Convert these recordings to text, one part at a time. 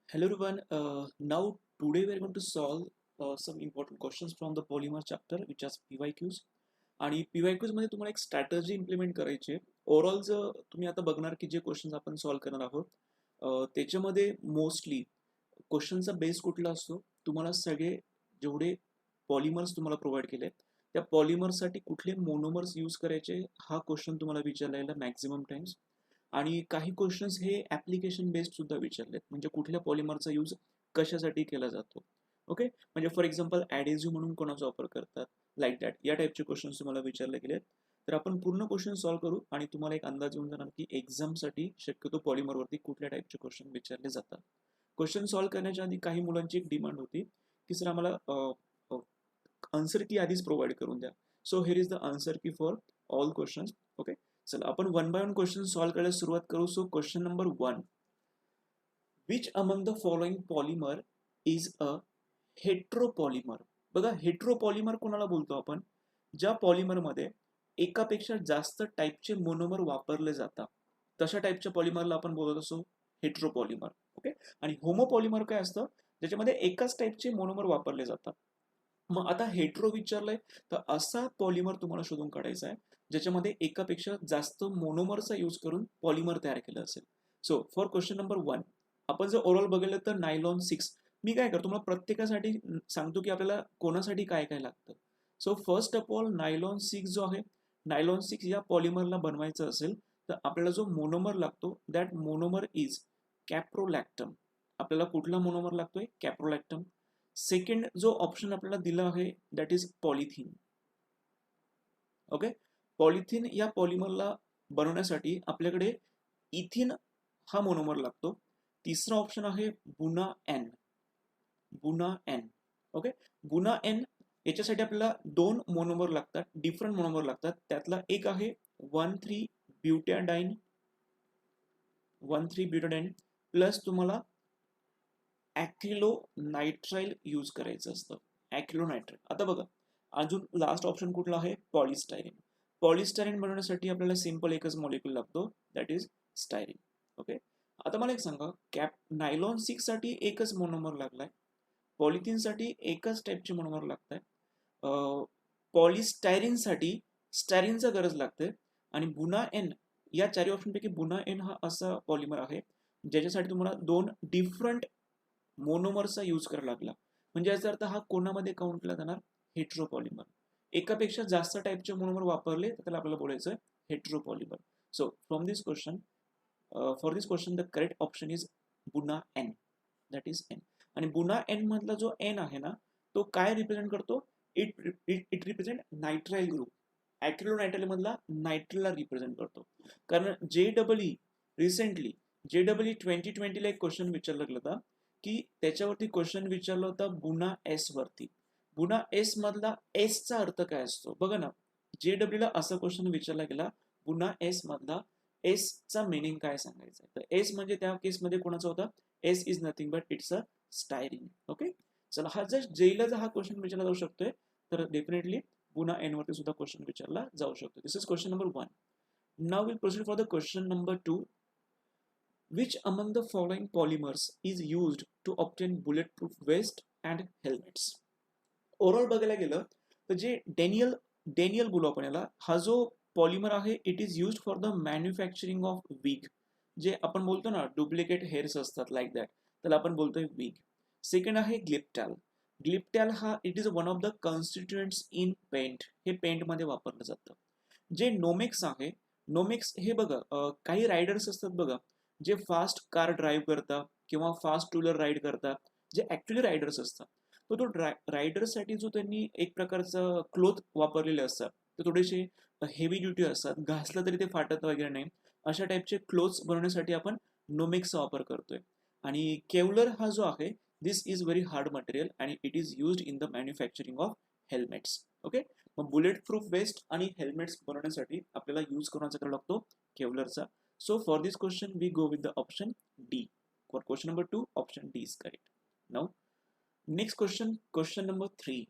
Hello everyone. Now today we are going to solve some important questions from the polymer chapter, which is PYQs. आणि PYQs मध्ये तुम्हाला एक strategy implement करायची आहे. Overall जर तुम्ही आता बघणार की जे क्वेश्चन्स आपण सॉल्व्ह करणार आहोत, त्याच्यामध्ये मोस्टली क्वेश्चनचा बेस कुठला असतो? तुम्हाला सगळे जेवढे पॉलिमर्स तुम्हाला प्रोव्हाइड केले, त्या पॉलिमर्ससाठी कुठले मोनोमर्स यूज करायचे हा क्वेश्चन तुम्हाला विचारलेला मॅक्झिमम टाइम्स. आणि काही क्वेश्चन्स हे ॲप्लिकेशन बेस्ड सुद्धा विचारलेत, म्हणजे कुठल्या पॉलिमरचा यूज कशासाठी केला जातो. ओके, म्हणजे फॉर एक्झाम्पल ॲडेझिव्ह म्हणून कोणाचा वापर करतात, लाईक दॅट, या टाईपचे क्वेश्चन्स तुम्हाला विचारले गेलेत. तर आपण पूर्ण क्वेश्चन सॉल्व्ह करू आणि तुम्हाला एक अंदाज येऊन जाणार की एक्झामसाठी शक्यतो पॉलिमरवरती कुठल्या टाईपचे क्वेश्चन विचारले जातात. क्वेश्चन सॉल्व्ह करण्याच्या आधी काही मुलांची एक डिमांड होती की सर आम्हाला आन्सर की आधीच प्रोव्हाइड करून द्या. So here is the answer key for all questions. Okay, चला आपण one by one question solve करायला सुरुवात करू. So question number 1, which among the following polymer is a heteropolymer? बघा, हेट्रोपॉलिमर कोणाला बोलतो आपण? ज्या पॉलिमरमध्ये एकापेक्षा जास्त टाईपचे मोनोमर वापरले जातात, तशा टाईपच्या पॉलिमरला आपण बोलत असो हेट्रोपॉलिमर. ओके, आणि होमोपॉलिमर काय असतं? ज्याच्यामध्ये एकाच टाईपचे मोनोमर वापरले जातात. मग आता हेट्रो विचारलंय, तर असा पॉलिमर तुम्हाला शोधून काढायचा आहे ज्याच्यामध्ये एकापेक्षा जास्त मोनोमरचा यूज करून पॉलिमर तयार केलं असेल. सो फॉर क्वेश्चन नंबर 1, आपण जर ओव्हरऑल बघितलं तर नायलॉन 6. मी काय करतो, तुम्हाला प्रत्येकासाठी सांगतो की आपल्याला कोणासाठी काय काय लागतं. So first of all nylon 6 जो आहे, नायलॉन 6 या पॉलिमरला बनवायचं असेल तर आपल्याला जो मोनोमर लागतो, दॅट मोनोमर इज कॅप्रोलॅक्टम. आपल्याला कुठला मोनोमर लागतोय? कॅप्रोलॅक्टम. सेकंड जो ऑप्शन आपल्याला दिला आहे, that is polythene. Okay, polythene या पॉलिमरला बनवण्यासाठी आपल्याकडे इथिन हा मोनोमर लागतो. तिसरा ऑप्शन आहे बुना एन. बुना एन. ओके, बुना एन याच्यासाठी आपल्याला दोन मोनोमर लागतात, डिफरंट मोनोमर लागतात. त्यातला एक आहे 1,3 ब्युटॅडाईन, 1,3 ब्युटॅडाईन प्लस तुम्हाला ॲक्रिलोनायट्राइल यूज करायचं असतं. ॲक्रिलोनायट्राइल. आता बघा, अजून लास्ट ऑप्शन कुठला आहे? पॉलिस्टायरीन. पॉलिस्टायरीन बनवण्यासाठी आपल्याला सिंपल एकच मॉलिक्यूल लागतो, दॅट इज स्टायरीन. ओके, आता मला एक सांगा, नायलॉन 6 साठी एकच मोनोमर लागलाय, पॉलिथिनसाठी एकच टाईपचे मोनोमर लागत आहे, पॉलिस्टायरीनसाठी स्टायरीनचा गरज लागते, आणि बुना एन या चारही ऑप्शनपैकी बुना एन हा असा पॉलिमर आहे ज्याच्यासाठी तुम्हाला दोन डिफरंट मोनोमरचा यूज करायला लागला. म्हणजे याचा अर्थ हा कोणामध्ये काउंट केला जाणार? हेट्रोपॉलिमर. एकापेक्षा जास्त टाईपचे मोनोमर वापरले तर त्याला आपल्याला बोलायचं heteropolymer. So from this question, for this question the correct option is Buna N, that is N. आणि बुना एन मधला जो एन आहे ना, तो काय रिप्रेझेंट करतो? It represent nitrile group. Acrylonitrile मधला नायट्रिलला रिप्रेझेंट करतो. कारण JEE रिसेंटली JEE 2020ला एक क्वेश्चन विचारला गेला होता की त्याच्यावरती क्वेश्चन विचारला होता बुना एस वरती. बुना एस मधला एस चा अर्थ काय असतो? बघा ना, JEE असा क्वेश्चन विचारला गेला, बुना एस मधला एस चा मिनिंग काय सांगायचा. तर एस म्हणजे त्या केसमध्ये कोणाचा होता? S is nothing but it's a styrene. Okay, चला, हा जर जेईला जर हा क्वेश्चन विचारला जाऊ शकतोय, तर डेफिनेटली बुना एन वरती सुद्धा क्वेश्चन विचारला जाऊ शकतो. This is question number 1. Now will proceed for the question number 2. Which among the following polymers is used to obtain bulletproof vest and helmets? Overall बघायला गेलं तर जे डेनियल बोलू आपण याला, हा जो पॉलिमर आहे, it is used for the manufacturing of wig. जे आपण बोलतो ना, डुप्लिकेट हेअर्स असतात, लाईक दॅट, त्याला आपण बोलतोय विग. सेकंड आहे ग्लिप्टॅल. ग्लिप्टॅल हा it is one of the constituents in paint. हे पेंटमध्ये वापरलं जातं. जे नोमेक्स आहे, नोमेक्स हे बघा, काही रायडर्स असतात बघा, जे फास्ट कार ड्राईव्ह करतात किंवा फास्ट टू व्हीलर राईड करतात, जे ॲक्च्युली रायडर्स असतात. तर तो रायडरसाठी जो त्यांनी एक प्रकारचा क्लोथ वापरलेले असतात, ते थोडेसे हेवी ड्युटी असतात, घासलं तरी ते फाटत वगैरे नाही, अशा टाईपचे क्लोथ्स बनवण्यासाठी आपण नोमेक्सचा वापर करतोय. आणि केवलर हा जो आहे, this is very hard material आणि it is used in the manufacturing of helmets. Okay, मग बुलेट प्रूफ वेस्ट आणि हेल्मेट्स बनवण्यासाठी आपल्याला यूज करायचा करावा लागतो केवलरचा. So for this question we go with the option D. For question number 2, option D is correct. Now next question number 3.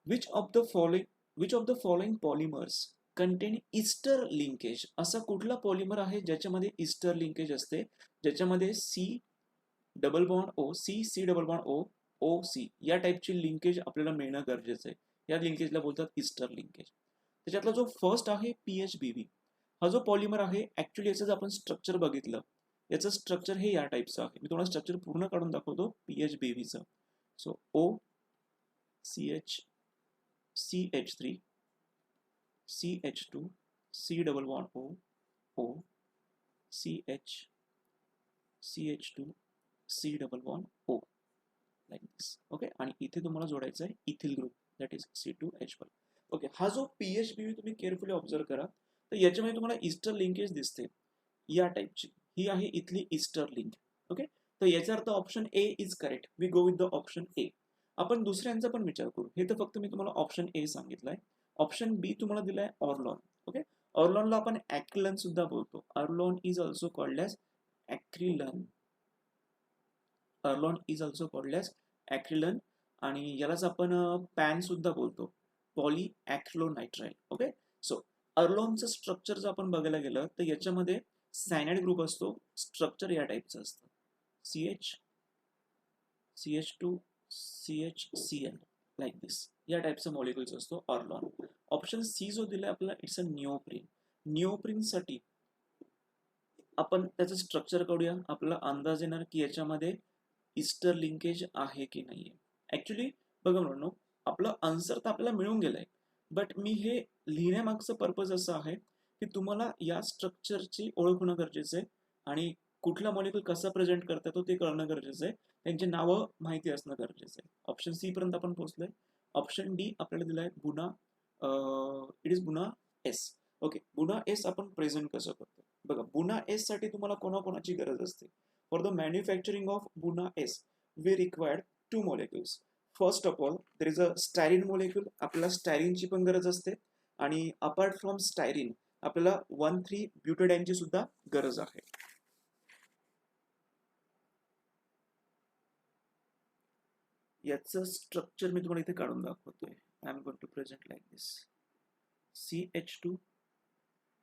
Which of the following polymers contain ester linkage? असा कुठला polymer आहे ज्याच्यामध्ये Easter linkage असते, ज्याच्यामध्ये C double bond O C, C double bond O, O C या टाईपची linkage आपल्याला मिळणं गरजेचं आहे. या लिंकेजला बोलतात ईस्टर लिंकेज. त्याच्यातला जो फर्स्ट आहे PHBV, हा जो पॉलिमर आहे ऍक्च्युली याचं जर आपण स्ट्रक्चर बघितलं, याचं स्ट्रक्चर हे या टाईपचं आहे. मी तुम्हाला स्ट्रक्चर पूर्ण काढून दाखवतो PHBVचं. So O CH CH3 CH2 C double bond O O CH CH2 C double bond O like this. Okay, आणि इथे तुम्हाला जोडायचं आहे ethyl group, that is C2H1. Okay, हा जो PHBV तुम्ही केअरफुली ऑब्झर्व करा, तर याच्यामध्ये तुम्हाला ईस्टर लिंकेज दिसते या टाईपची. ही आहे इथली ईस्टर लिंक. ओके, तर याचा अर्थ option A is correct. We go with the option A. आपण दुसऱ्यांचा पण विचार करू. हे तर फक्त मी तुम्हाला ऑप्शन ए सांगितलंय. ऑप्शन बी तुम्हाला दिलाय ऑर्लॉन. ओके, ऑर्लॉनला आपण ॲक्रिलन सुद्धा बोलतो. Orlon is also called as Acrilan. Orlon is also called as Acrilan, आणि यालाच आपण पॅन सुद्धा बोलतो, पॉली ॲक्रिलोनायट्राइल. ओके, सो ऑर्लॉनचं स्ट्रक्चर जर आपण बघायला गेलं तर याच्यामध्ये सायनाइड ग्रुप असतो. स्ट्रक्चर या टाईपचं असतं, CH CH2 CHCl लाईक दिस. या टाईपचा मॉलिक्युल्स असतो ऑर्लॉन. ऑप्शन सी जो दिलाय आपल्याला, इट्स अ निओप्रिन. निओप्रिनसाठी आपण त्याचं स्ट्रक्चर काढूया. आपल्याला अंदाज येणार की याच्यामध्ये ईस्टर लिंकेज आहे की नाहीये. ऍक्च्युली बघा म्हणून आपलं आन्सर तर आपल्याला मिळून गेलंय, बट मी हे लिहिण्यामागचं पर्पज असं आहे की तुम्हाला या स्ट्रक्चरची ओळख होणं गरजेचं आहे आणि कुठला मॉलिक्युल कसा प्रेझेंट करता येतो ते कळणं गरजेचं आहे. त्यांची नावं माहिती असणं गरजेचं आहे. ऑप्शन सी पर्यंत आपण पोहोचलोय. ऑप्शन डी आपल्याला दिलाय बुना, इट इज बुना एस. ओके, बुना एस आपण प्रेझेंट कसं करतो बघा. बुना एस साठी तुम्हाला कोणाकोणाची गरज असते? फॉर द मॅन्युफॅक्चरिंग ऑफ बुना S we required two molecules. First of all, there is a styrene molecule. आपल्याला स्टायरीनची पण गरज असते, आणि अपार्ट फ्रॉम स्टायरीन आपल्याला 1,3-ब्युटाडीनची सुद्धा गरज आहे. याचं स्ट्रक्चर मी तुम्हाला इथे काढून दाखवतोय. I am going to present like this. CH2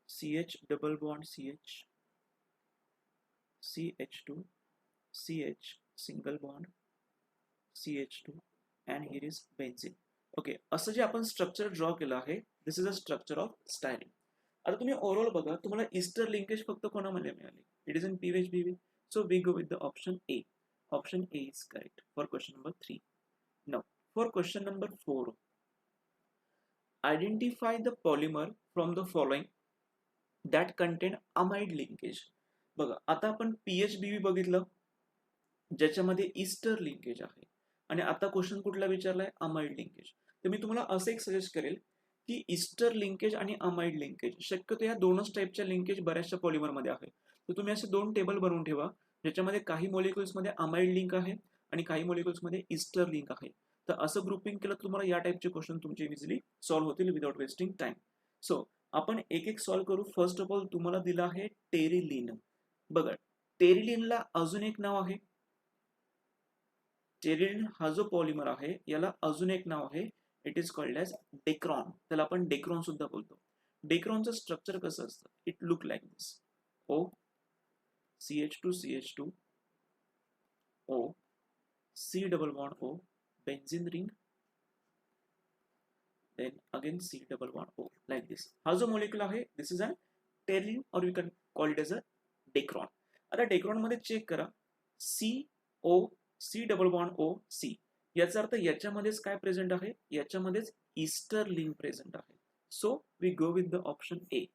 CH double bond CH CH2 CH single bond CH2 and here is benzene. Okay, असं जे आपण स्ट्रक्चर ड्रॉ केलं आहे, this is a structure of styrene. आता तुम्ही ओव्हरऑल बघा, तुम्हाला Easter linkage फक्त कोणामध्ये मिळाली? It is in PHBV. So we go with the option A. Option A is correct for question number 3. Now for question number 4, identify the polymer from the following that contain amide linkage. बघा, आता आपण PHBV बघितलं ज्याच्यामध्ये Easter linkage आहे, आणि आता question कुठला विचारलाय? Amide linkage. तर मी तुम्हाला असं एक सजेस्ट करेल की ईस्टर लिंकेज आणि अमाइड लिंकेज, शक्यतो या दोनच टाईपच्या लिंकेज बऱ्याचशा पॉलिमरमध्ये आहे. तर तुम्ही असे 2 टेबल बनवून ठेवा, ज्याच्यामध्ये काही मॉलिक्युल्समध्ये अमाइड लिंक आहे आणि काही मॉलिक्युल्समध्ये ईस्टर लिंक आहे. तर असं ग्रुपिंग केलं तुम्हाला या टाईपचे क्वेश्चन तुमचे इझिली सॉल्व्ह होतील विदाउट वेस्टिंग टाइम. सो आपण एक एक सॉल्व्ह करू. फर्स्ट ऑफ ऑल तुम्हाला दिलं आहे टेरिलिन. बघा, टेरिलिनला अजून एक नाव आहे. टेरिलिन हा जो पॉलिमर आहे याला अजून एक नाव आहे. It is called as Dacron. त्याला आपण डेक्रॉन सुद्धा बोलतो. डेक्रॉनचं स्ट्रक्चर कसं असतं? It look like this. O CH2 CH2 O C double bond O, benzene ring, then again C double bond O like this. हा जो मॉलिक्युल आहे, this is an terylene or you can call it as a Dacron. आता Dacron मध्ये check करा, C double bond O C. याचा अर्थ याच्यामध्येच काय प्रेझेंट आहे? याच्यामध्येच ईस्टर लिंक प्रेझेंट आहे. So we go with the option A.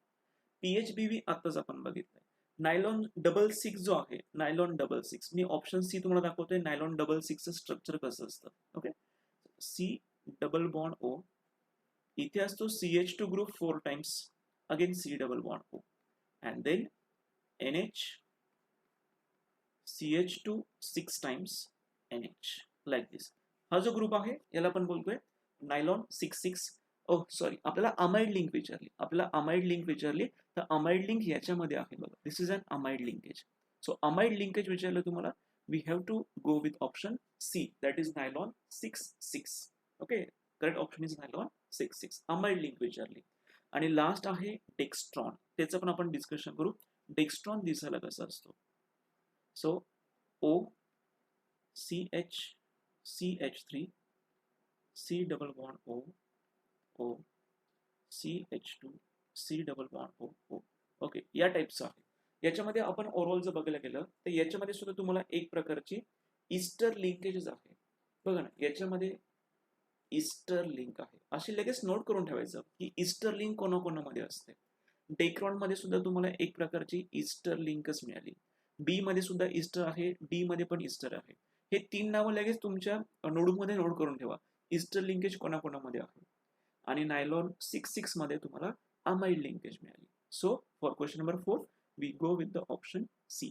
PHBV आताच आपण बघितलंय. नायलॉन डबल 6 जो आहे, नायलॉन डबल 6, मी ऑप्शन सी तुम्हाला दाखवतोय. नायलॉन डबल 6चं स्ट्रक्चर कसं असतं. Okay, C double bond O, इथे असतो CH2 group 4 times, again C double bond O, and then NH CH2 6 times NH like this. हा जो ग्रुप आहे याला आपण बोलतोय नायलॉन 6-6. ओह सॉरी, आपल्याला अमाइड लिंक विचारली. तर अमाइड लिंक याच्यामध्ये आहे बघा. This is an amide linkage. So amide linkage विचारलं तुम्हाला, we have to go with option C, that is nylon 6-6. Okay, correct option is nylon 6-6. Amide link विचारली. आणि लास्ट आहे डेक्स्ट्रॉन. त्याचं पण आपण डिस्कशन करू. डेक्स्ट्रॉन दिसायला कसा असतो? So O CH3 C double bond O O CH2 C double bond O O. Okay, या टाईपचं आहे. याच्यामध्ये आपण ओव्हरऑल जर बघायला गेलं तर याच्यामध्ये सुद्धा तुम्हाला एक प्रकारची ईस्टर लिंकेजेस आहे. बघा ना, याच्यामध्ये ईस्टर लिंक आहे. अशी लगेच नोट करून ठेवायचं की ईस्टर लिंक कोणाकोणामध्ये असते. डेक्रॉन मध्ये सुद्धा तुम्हाला एक प्रकारची ईस्टर लिंकच मिळाली. बी मध्ये सुद्धा ईस्टर आहे, डी मध्ये पण ईस्टर आहे. हे 3 नावं लगेच तुमच्या नोटबुकमध्ये नोट करून ठेवा. ईस्टर लिंकेज कोणाकोणामध्ये आहे. आणि नायलॉन 6 मध्ये तुम्हाला अमाइड लिंकेज मिळाली. So for question number 4 we go with the option C.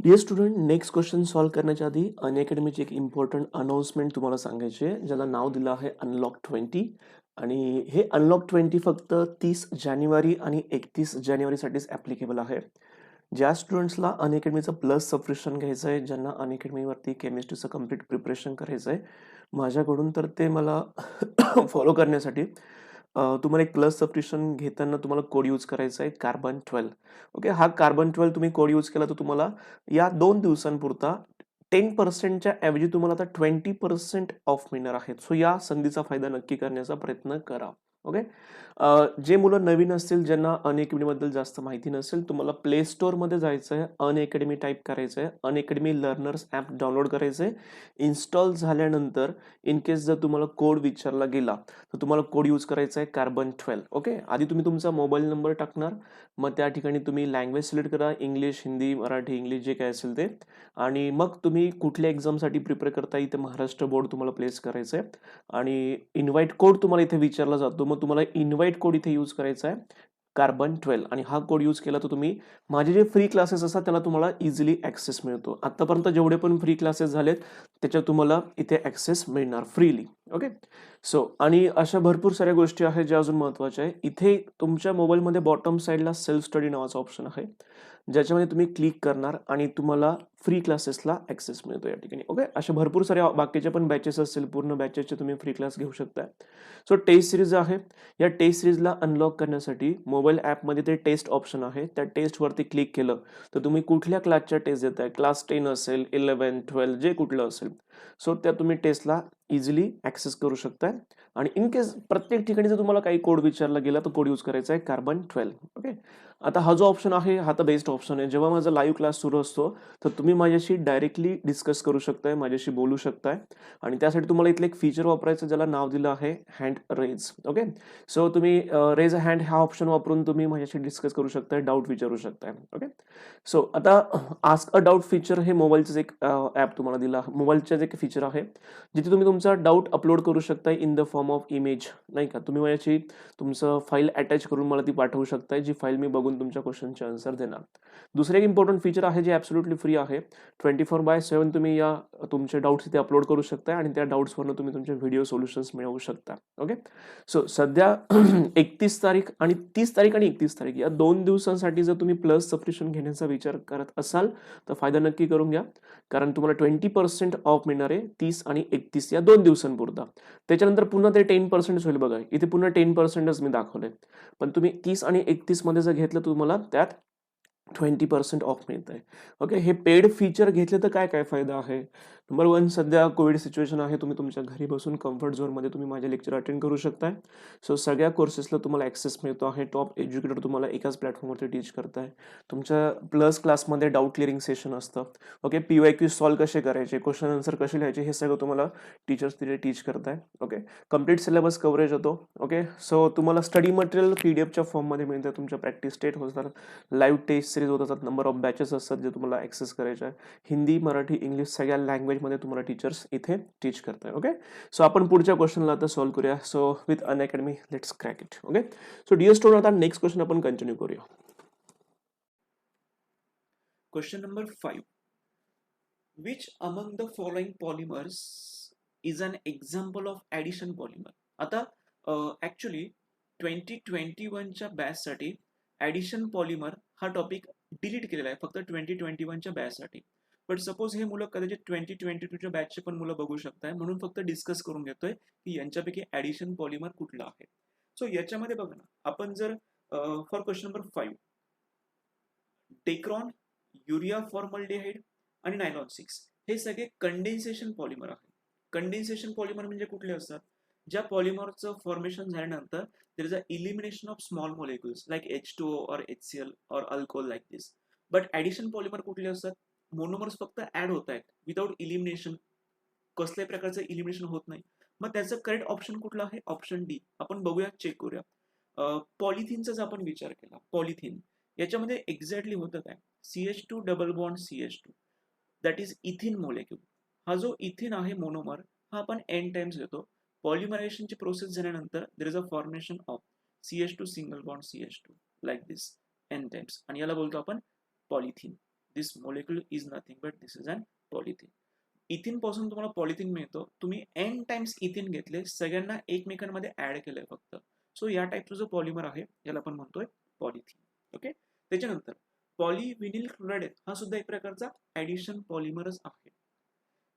Dear student, next question solve करण्याच्या आधी अनअकॅडमीची एक इम्पॉर्टंट अनाउन्समेंट तुम्हाला सांगायची आहे, ज्याला नाव दिलं आहे अनलॉक 20. आणि हे अनलॉक 20 फक्त 30 जानेवारी आणि 31 जानेवारीसाठीच ॲप्लिकेबल आहे. ज्या स्टुडंट्सला अनअकॅडमीचं प्लस सबस्क्रिप्शन घ्यायचं आहे, ज्यांना अनअकॅडमीवरती केमिस्ट्रीचं कम्प्लीट प्रिपरेशन करायचं आहे माझ्याकडून, तर ते मला फॉलो करण्यासाठी तुम्हाला एक प्लस सबस्क्रिप्शन घेताना तुम्हाला कोड यूज करायचा आहे कार्बन 12. ओके, हा कार्बन 12 तुम्ही कोड यूज केला तर तुम्हाला या 2 दिवसांपुरता 10%च्या ऐवजी तुम्हाला आता 20% ऑफ मिळणार आहेत. सो या संधीचा फायदा नक्की करण्याचा प्रयत्न करा. ओके, जे मुलं नवीन असतील, ज्यांना अनअकॅडमीबद्दल जास्त माहिती नसेल, तुम्हाला प्ले स्टोअरमध्ये जायचं आहे, अनअकॅडमी टाईप करायचं आहे, अनअकॅडमी लर्नर्स ॲप डाउनलोड करायचं आहे. इन्स्टॉल झाल्यानंतर इन केस जर तुम्हाला कोड विचारला गेला तर तुम्हाला कोड यूज करायचा आहे कार्बन 12. ओके, आधी तुम्ही तुमचा मोबाईल नंबर टाकणार, मग त्या ठिकाणी तुम्ही लँग्वेज सिलेक्ट करा, इंग्लिश, हिंदी, मराठी, इंग्लिश जे काय असेल ते. आणि मग तुम्ही कुठल्या एक्झामसाठी प्रिपेअर करता, इथे महाराष्ट्र बोर्ड तुम्हाला प्लेस करायचं आहे. आणि इन्व्हाइट कोड तुम्हाला इथे विचारला जातो, मग तुम्हाला इन्व्हाइट कोड इथे यूज करायचा आहे कार्बन 12. आणि हा कोड यूज केला तर तुम्ही माझे जे फ्री क्लासेस असतात त्याला तुम्हाला इझिली ॲक्सेस मिळतो. आत्तापर्यंत जेवढे पण फ्री क्लासेस झालेत त्याच्यात तुम्हाला इथे ॲक्सेस मिळणार फ्रीली. ओके, सो आणि अशा भरपूर साऱ्या गोष्टी आहेत ज्या अजून महत्त्वाच्या आहे. इथे तुमच्या मोबाईलमध्ये बॉटम साईडला सेल्फ स्टडी नावाचा ऑप्शन आहे, ज्याच्यामध्ये तुम्ही क्लिक करणार आणि तुम्हाला फ्री क्लासेसला ॲक्सेस मिळतो या ठिकाणी. ओके, अशा भरपूर साऱ्या बाकीच्या पण बॅचेस असतील, पूर्ण बॅचेसचे तुम्ही फ्री क्लास घेऊ शकता. सो टेस्ट सिरीज आहे, या टेस्ट सिरीजला अनलॉक करण्यासाठी मोबाईल ॲपमध्ये ते टेस्ट ऑप्शन आहे, त्या टेस्टवरती क्लिक केलं तर तुम्ही कुठल्या क्लासच्या टेस्ट देत आहे, क्लास 10 असेल, 11, 12 जे कुठलं असेल, सो त्या तुम्ही टेस्टला इझिली ॲक्सेस करू शकताय. आणि इन केस प्रत्येक ठिकाणी जर तुम्हाला काही कोड विचारला गेला तर कोड यूज करायचा आहे कार्बन 12. ओके, आता हा जो ऑप्शन आहे हा तर बेस्ट ऑप्शन आहे. जेव्हा माझा लाईव्ह क्लास सुरू असतो तर तुम्ही माझ्याशी डायरेक्टली डिस्कस करू शकताय, माझ्याशी बोलू शकताय. आणि त्यासाठी तुम्हाला इथलं एक फीचर वापरायचं ज्याला नाव दिलं आहे हँड रेज. ओके, सो तुम्ही रेज अ हँड हा ऑप्शन वापरून तुम्ही माझ्याशी डिस्कस करू शकताय, डाऊट विचारू शकताय. ओके, सो आता आस्क अ डाऊट फीचर हे मोबाईलचं एक ॲप तुम्हाला दिला, मोबाईलचं एक फीचर आहे जिथे तुम्ही तुमचा डाऊट अपलोड करू शकताय in the form of image. नाही का, तुम्ही माझ्याशी तुमचं फाईल अटॅच करून मला ती पाठवू शकताय, जी फाईल मी बघून तुमच्या क्वेश्चनचे आन्सर देणार. दुसरं एक इम्पॉर्टंट फीचर आहे जे ॲब्सोल्युटली फ्री आहे. 24/7 तुम्ही या तुमचे डाऊट्स इथे अपलोड करू शकता आणि त्या डाऊट्सवरनं तुम्ही तुमचे व्हिडिओ सोल्युशन्स मिळवू शकता. ओके, सो सध्या 31 तारीख आणि 30 तारीख आणि 31 तारीख या 2 दिवसांसाठी जर तुम्ही प्लस सबस्क्रिप्शन घेण्याचा विचार करत असाल तर फायदा नक्की करून घ्या, कारण तुम्हाला 20% ऑफ मिळणार आहे 30 आणि 31 या 2 दिवसांपुरता. त्याच्यानंतर पुन्हा ते 10% होईल. बघा इथे पुन्हा 10%च मी दाखवलंय, पण तुम्ही 30 आणि 31 मध्ये जर घेतलं तर तुम्हाला त्यात 20% ऑफ मिळत आहे. ओके, हे पेड फीचर घेतले तर काय काय फायदा आहे. नंबर 1, सध्या कोविड सिच्युएशन आहे, तुम्ही तुमच्या घरी बसून कम्फर्ट झोनमध्ये तुम्ही माझे लेक्चर अटेंड करू शकताय. सो सगळ्या कोर्सेसला तुम्हाला ॲक्सेस मिळतो आहे. टॉप एज्युकेटर तुम्हाला एकाच प्लॅटफॉर्मवरती टीच करताय. तुमच्या प्लस क्लासमध्ये डाऊट क्लिअरिंग सेशन असतं. ओके, PYQ सॉल्व्ह कसे करायचे, क्वेश्चन आन्सर कसे लिहायचे, हे सगळं तुम्हाला टीचर्स तिथे टीच करताय. ओके, कम्प्लीट सिलेबस कव्हरेज होतो. ओके, सो तुम्हाला स्टडी मटेरियल PDF फॉर्ममध्ये मिळतं, तुमच्या प्रॅक्टिस स्टेट होतात, लाईव्ह टेस्ट सिरीज होत असतात, नंबर ऑफ बॅचेस असतात जे तुम्हाला ॲक्सेस करायचे आहे. हिंदी, मराठी, इंग्लिश सगळ्या लँग्वेजमध्ये तुम्हाला टीचर्स इथे टीच करताय. ओके, सो आपण पुढच्या क्वेश्चनला आता सॉल्व्ह करूया. So with Unacademy let's crack it. Okay, so dear student, आता नेक्स्ट क्वेश्चन आपण कंटिन्यू करूया. Question number 5. Which among the following polymers is an example of addition polymer? आता ॲक्च्युली 2021च्या बॅचसाठी ॲडिशन पॉलिमर हा topic delete केलेला आहे फक्त 2021च्या बॅचसाठी. But suppose हे मुलं कदाचित 2022च्या बॅचचे पण मुलं बघू शकताय, म्हणून फक्त डिस्कस करून घेतोय की यांच्यापैकी ॲडिशन पॉलिमर कुठला आहे. सो याच्यामध्ये बघा ना, आपण जर for question number 5, Dacron, urea formaldehyde, आणि नायलॉन 6 हे सगळे कंडेन्सेशन पॉलिमर आहे. कंडेन्सेशन पॉलिमर म्हणजे कुठले असतात? ज्या पॉलिमरचं फॉर्मेशन झाल्यानंतर there is a elimination of small molecules like H2O और HCl और alcohol like this. But addition polymer कुठले असतात? मोनोमर्स फक्त ऍड होत आहेत विदाउट इलिमिनेशन, कसल्याही प्रकारचं इलिमिनेशन होत नाही. मग त्याचं करेक्ट ऑप्शन कुठलं आहे? Option D. आपण बघूया, चेक करूया. पॉलिथिनचा जर आपण विचार केला, पॉलिथिन याच्यामध्ये एक्झॅक्टली होतं काय? CH2 double bond CH2 that is इथिन molecule. हा जो इथिन आहे मोनोमर, हा आपण एन टाइम्स घेतो. पॉलिमरायझेशनची प्रोसेस झाल्यानंतर there is a formation of CH2 single bond CH2 like this N times, आणि याला बोलतो आपण polythene. This molecule is nothing but this is an polythene. Ethene पासून तुम्हाला पॉलिथिन मिळतो. तुम्ही एन टाइम्स इथिन घेतले, सगळ्यांना एकमेकांमध्ये ऍड केलंय फक्त. सो या टाइपचा जो पॉलिमर आहे याला आपण म्हणतोय पॉलिथिन. ओके. त्याच्यानंतर पॉलिव्हिनिल क्लोराइड हा सुद्धा एक प्रकारचा ऍडिशन पॉलिमरच आहे.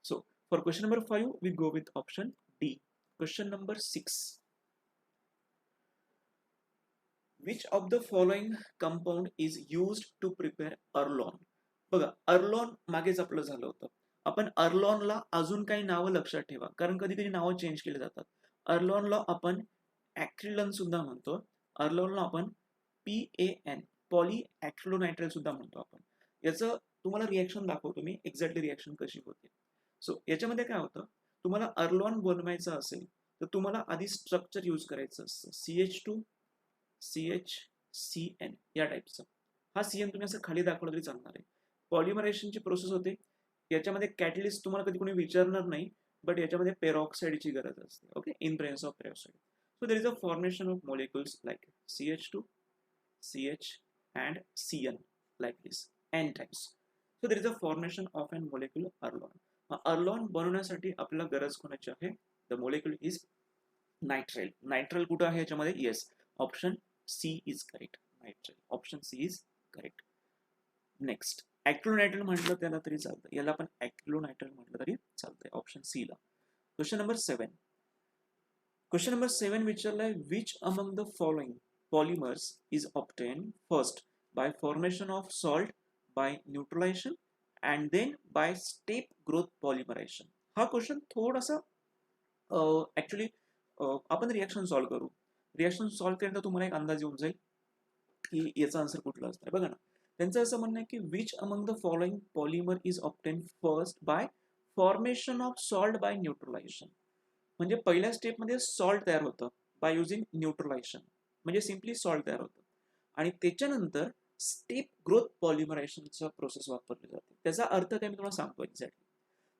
So for question number 5 we go with option D. Question number 6. Which of the following compound is used to prepare Orlon? बघा, अर्लॉन मागेच आपलं झालं होतं. आपण अर्लॉनला अजून काही नावं लक्षात ठेवा, कारण कधी कधी नावं चेंज केली जातात. अर्लॉनला आपण ॲक्रिलन सुद्धा म्हणतो. अर्लॉनला आपण PAN पॉली ॲक्रिलोनायट्राइल सुद्धा म्हणतो आपण. याचं तुम्हाला रिॲक्शन दाखवतो मी, एक्झॅक्टली रिॲक्शन कशी होते. सो याच्यामध्ये काय होतं, तुम्हाला अर्लॉन बनवायचं असेल तर तुम्हाला आधी स्ट्रक्चर यूज करायचं असतं. CH2 CH या टाईपचं. हा CN तुम्ही असं खाली दाखवलं तरी चालणार आहे. पॉलिमरायझेशनची प्रोसेस होते. याच्यामध्ये कॅटलिस्ट तुम्हाला कधी कोणी विचारणार नाही, बट याच्यामध्ये पेरॉक्साईडची गरज असते. Okay, in presence of peroxide. So there is a formation of molecules like CH2 CH and CN like this n times. So there is a formation of an molecule Orlon. Orlon बनवण्यासाठी आपल्याला गरज कोणाची आहे? The molecule is nitrile. Nitrile कुठं आहे याच्यामध्ये? Yes, option C is correct. Nitrile, option C is correct. Next, acrylonitrile म्हटलं त्याला तरी चालतं, याला आपण ॲक्रिलोनायट्राइल म्हटलं तरी चालतंय, ऑप्शन सी ला. Question number 7. क्वेश्चन नंबर 7 विचारलाय, which among the following polymers is obtained first by formation of salt, by neutralization and then by step growth polymerization. हा क्वेश्चन थोडासा ऍक्च्युली आपण रिॲक्शन सॉल्व्ह करू. रिॲक्शन सॉल्व्ह केल्यानंतर तुम्हाला एक अंदाज येऊन जाईल की याचा आन्सर कुठला असणार. बघा ना, त्यांचं असं म्हणणं आहे की which among the following polymer is obtain first by formation of salt by neutralisation. म्हणजे पहिल्या स्टेपमध्ये सॉल्ट तयार होतं बाय युझिंग न्यूट्रलायझेशन, म्हणजे सिम्पली सॉल्ट तयार होतं, आणि त्याच्यानंतर स्टेप ग्रोथ पॉलिमरायझेशनचा प्रोसेस वापरली जाते. त्याचा अर्थ काय मी तुम्हाला सांगतो एक्झॅक्टली.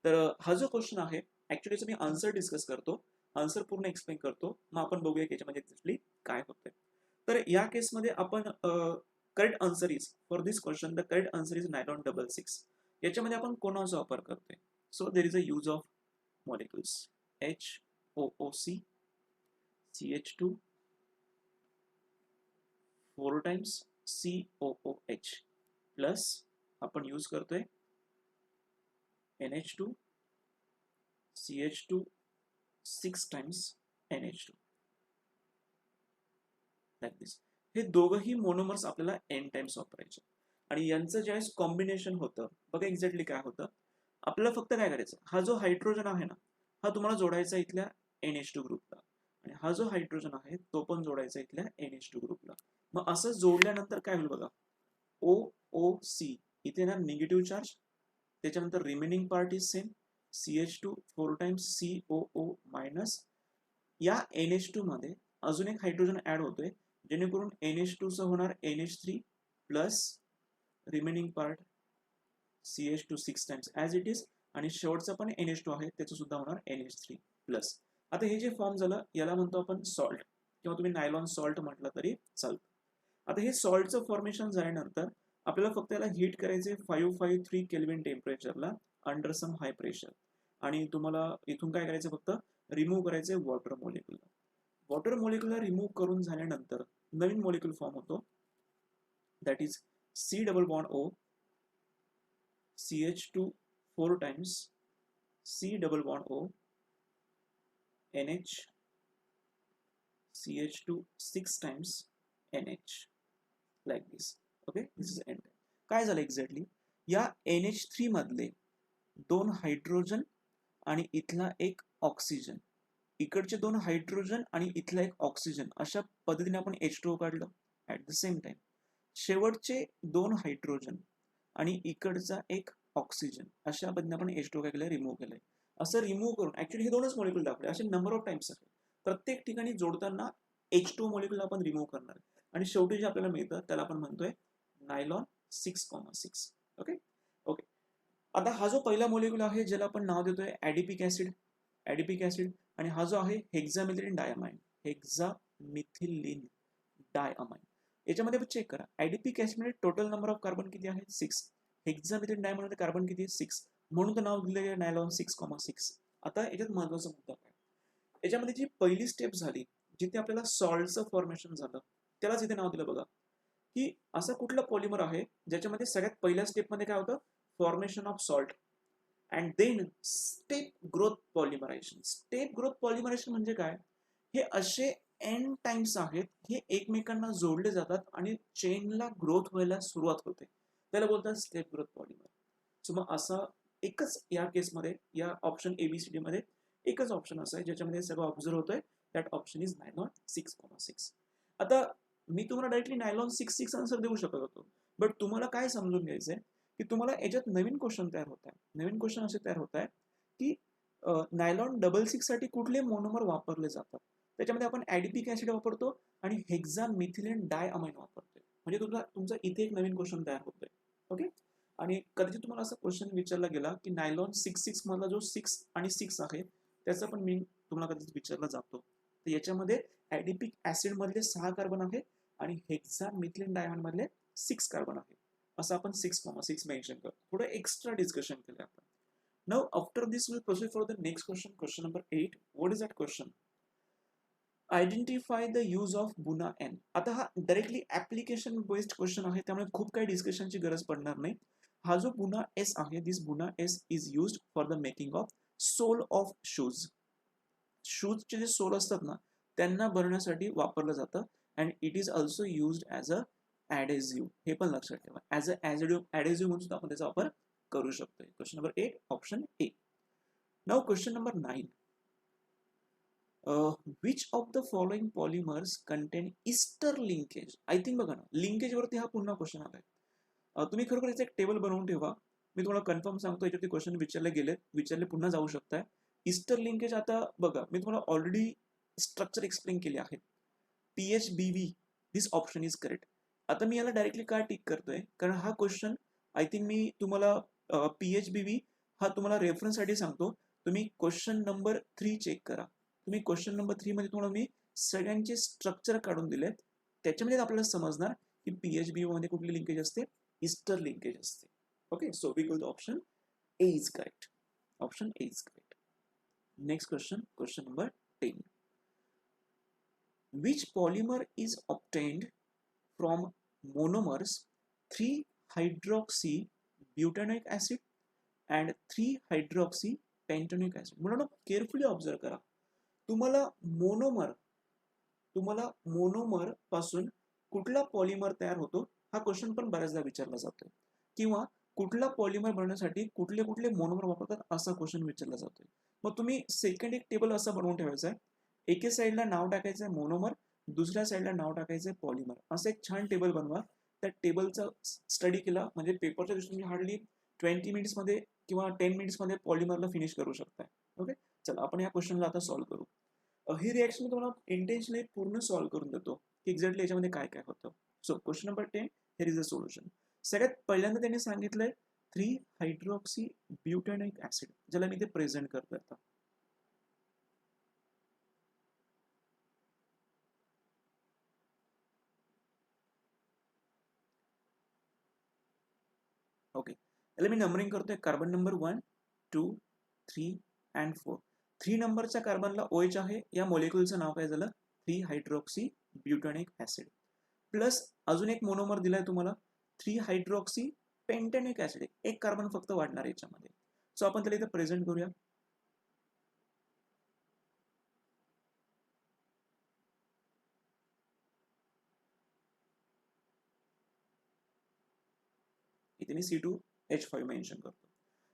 तर हा जो क्वेश्चन आहे ऍक्च्युली मी आन्सर डिस्कस करतो, आन्सर पूर्ण एक्सप्लेन करतो, मग आपण बघूया की याच्यामध्ये एक्झॅक्टली काय होतंय. तर या केसमध्ये आपण correct answer is for this question, the correct answer is nylon 66. याच्यामध्ये आपण कोणाचा वापर करतोय? So there is a use of molecules HOOC CH2 4 times COOH plus आपण यूज करतोय NH2 CH2 6 times NH2 like दिस. हे दोघंही मोनोमर्स आपल्याला n टाइम्स वापरायचे, आणि यांचं ज्यावेळेस कॉम्बिनेशन होतं बघा एक्झॅक्टली काय होतं. आपल्याला फक्त काय करायचं, हा जो हायड्रोजन आहे ना, हा तुम्हाला जोडायचा इथल्या NH2 ग्रुपला, आणि हा जो हायड्रोजन आहे तो पण जोडायचा इथल्या NH2 ग्रुपला. मग असं जोडल्यानंतर काय होईल बघा, OOC इथे ना निगेटिव्ह चार्ज, त्याच्यानंतर remaining part is same CH2 4 times COO minus या NH2 मध्ये अजून एक हायड्रोजन ऍड होतोय, जेणेकरून NH2 चा होणार NH3 plus remaining part CH2 6 times as it is, आणि शेवटचा पण NH2 आहे त्याचं सुद्धा होणार NH3 प्लस. आता हे जे फॉर्म झालं याला म्हणतो आपण सॉल्ट, किंवा तुम्ही नायलॉन सॉल्ट म्हटलं तरी चालतं. आता हे सॉल्टचं फॉर्मेशन झाल्यानंतर आपल्याला फक्त याला हीट करायचे 553 केल्विन टेम्परेचरला अंडर सम हाय प्रेशर, आणि तुम्हाला इथून काय करायचं, फक्त रिमूव्ह करायचे वॉटर मॉलिक्युल. वॉटर मॉलिक्युलला रिमूव्ह करून झाल्यानंतर नवीन मॉलिक्युल फॉर्म होतो, that is C double bond O CH2 4 times C double bond O NH CH2 6 times NH like this. Okay, this is end. काय झालं एक्झॅक्टली, या NH3 मधले 2 हायड्रोजन आणि इथला एक ऑक्सिजन, इकडचे 2 हायड्रोजन आणि इथला एक ऑक्सिजन, अशा पद्धतीने आपण H2O काढलं. ॲट द सेम टाइम शेवटचे 2 हायड्रोजन आणि इकडचा एक ऑक्सिजन, अशा पद्धतीने आपण H2O काय केलं, रिमूव्ह केलंय. असं रिमूव्ह करून ऍक्च्युली हे 2च मॉलिक्यूल दाखवले, असे नंबर ऑफ टाइम्स आहे. प्रत्येक ठिकाणी जोडताना H2O मॉलिक्यूल आपण रिमूव्ह करणार आणि शेवटी जे आपल्याला मिळतं त्याला आपण म्हणतोय नायलॉन 6,6. Okay okay. आता हा जो पहिला मॉलिक्यूल आहे ज्याला आपण नाव देतोय ॲडिपिक ऍसिड, ॲडिपिक ऍसिड, आणि हा जो आहे हेक्सामिथिलीन डायअमाइन, हेक्सामिथिलीन डायअमाइन. याच्यामध्ये चेक करा, ॲडिपिक ऍसिडमध्ये टोटल नंबर ऑफ कार्बन किती आहे, 6. हेक्सामिथिलीन डायअमाइनमध्ये कार्बन किती आहे, 6, म्हणून तर नाव दिलं गेलं नायलॉन 6,6. आता याच्यात महत्वाचा मुद्दा काय, याच्यामध्ये जी पहिली स्टेप झाली जिथे आपल्याला सॉल्टचं फॉर्मेशन झालं, त्यालाच इथे नाव दिलं बघा, की असं कुठलं पॉलिमर आहे ज्याच्यामध्ये सगळ्यात पहिल्या स्टेपमध्ये काय होतं, formation of salt, and then step growth polymerization. Step growth polymerization म्हणजे काय, हे असे एन टाइम्स आहेत, हे एकमेकांना जोडले जातात आणि चेनला ग्रोथ व्हायला सुरुवात होते, त्याला बोलतात स्टेप ग्रोथ पॉलिमर. सो मग असं एकच या केसमध्ये, या ऑप्शन ABCD मध्ये एकच ऑप्शन असं आहे ज्याच्यामध्ये सगळं ऑब्झर्व होतोय, दॅट ऑप्शन इज नायलॉन 6,6. आता मी तुम्हाला डायरेक्टली नायलॉन 6,6 आन्सर देऊ शकत होतो, बट तुम्हाला काय समजून घ्यायचंय की तुम्हाला याच्यात नवीन क्वेश्चन तयार होत आहे. नवीन क्वेश्चन असे तयार होत आहे की नायलॉन 6,6 साठी कुठले मोनोमर वापरले जातात. त्याच्यामध्ये आपण ॲडिपिक ऍसिड वापरतो आणि हेक्सामिथिलीन डायअमाइन वापरतो. म्हणजे तुमचा इथे एक नवीन क्वेश्चन तयार होतोय. ओके. आणि कदाचित तुम्हाला असा क्वेश्चन विचारला गेला की नायलॉन 6,6 मधला जो 6 आणि 6 आहे त्याचा पण मीन तुम्हाला कदाचित विचारला जातो. तर याच्यामध्ये ॲडिपिक ऍसिड मधले 6 कार्बन आहे आणि हेक्सामिथिलीन डायअमाइन मधले 6 कार्बन आहे, असं आपण 6,6 मेन्शन करतो. थोडं एक्स्ट्रा डिस्कशन केलं आपण. Now after this will proceed for the next question, question number 8. What is that question, identify the use of बुना एन. आता हा डायरेक्टली ऍप्लिकेशन बेस्ड क्वेश्चन आहे, त्यामुळे खूप काही डिस्कशनची गरज पडणार नाही. हा जो बुना एस आहे, this Buna S is used for the making of sole of shoes. शूजचे जे सोल असतात ना त्यांना बनवण्यासाठी वापरलं जातं, and it is also used as a adhesive. हे पण लक्षात ठेवा, ॲज अ ॲडेझिव्ह म्हणून सुद्धा आपण त्याचा वापर करू शकतो. Question number 8, option A. Now question number 9. Which of the following polymers content Easter linkage. I think बघा ना, लिंकेज वरती हा पुन्हा क्वेश्चन आलाय. तुम्ही खरोखर याचं एक टेबल बनवून ठेवा. मी तुम्हाला कन्फर्म सांगतो, याच्यावरती क्वेश्चन विचारले पुन्हा जाऊ शकताय. ईस्टर लिंकेज, आता बघा मी तुम्हाला ऑलरेडी स्ट्रक्चर एक्सप्लेन केले आहे. PHBV, this option is correct. आता मी याला डायरेक्टली काय टिक करतोय, कारण हा क्वेश्चन आय थिंक मी तुम्हाला PHBV हा तुम्हाला रेफरन्ससाठी सांगतो. तुम्ही क्वेश्चन नंबर 3 चेक करा. तुम्ही क्वेश्चन नंबर 3 मध्ये तुम्हाला मी सगळ्यांचे स्ट्रक्चर काढून दिलेत, त्याच्यामध्ये आपल्याला समजणार की PHBV मध्ये कुठली लिंकेज असते, ईस्टर लिंकेज असते. Okay, so we go the option A is correct. Option A is correct. Next question, question number 10. Which polymer is obtained from monomers 3-hydroxybutanoic acid and 3-hydroxypentanoic acid. मुलांनो carefully observe करा. तुम्हाला monomer पासून कुठला polymer तयार होतो हा question पण बऱ्याचदा विचारला जातो, किंवा कुठला पॉलिमर बनवण्यासाठी कुठले कुठले मोनोमर वापरतात असा क्वेश्चन विचारला जातोय. मग तुम्ही सेकंड एक टेबल असा बनवून ठेवायचा आहे. एके साईडला नाव टाकायचं आहे मोनोमर, दुसऱ्या साईडला नाव टाकायचं आहे पॉलिमर. असं एक छान टेबल बनवा. त्या टेबलचा स्टडी केला म्हणजे पेपरच्या दृष्टीने हार्डली 20 मिनिट्समध्ये किंवा 10 मिनिट्समध्ये पॉलिमरला फिनिश करू शकताय. ओके, चला आपण या क्वेश्चनला आता सॉल्व्ह करू. ही रिॲक्शन तुम्हाला इंटेन्शनली पूर्ण सॉल्व्ह करून देतो की एक्झॅक्टली याच्यामध्ये काय काय होतं. So question number 10, here is the solution. सगळ्यात पहिल्यांदा त्यांनी सांगितलंय 3-hydroxybutanoic ऍसिड, ज्याला मी ते प्रेझेंट करतोय आता. ओके, याला मी नंबरिंग करतोय. Carbon number 1, 2, 3 and 4. 3 नंबरच्या कार्बनला OH आहे. या मॉलिक्युलचं नाव काय झालं, 3-hydroxybutanoic ऍसिड. प्लस अजून एक मोनोमर दिलाय तुम्हाला 3-hydroxypentanoic ऍसिड. एक कार्बन फक्त वाढणार याच्यामध्ये. सो आपण त्याला इथे प्रेझेंट करूया. इथे मी C2H5 मेन्शन करतो.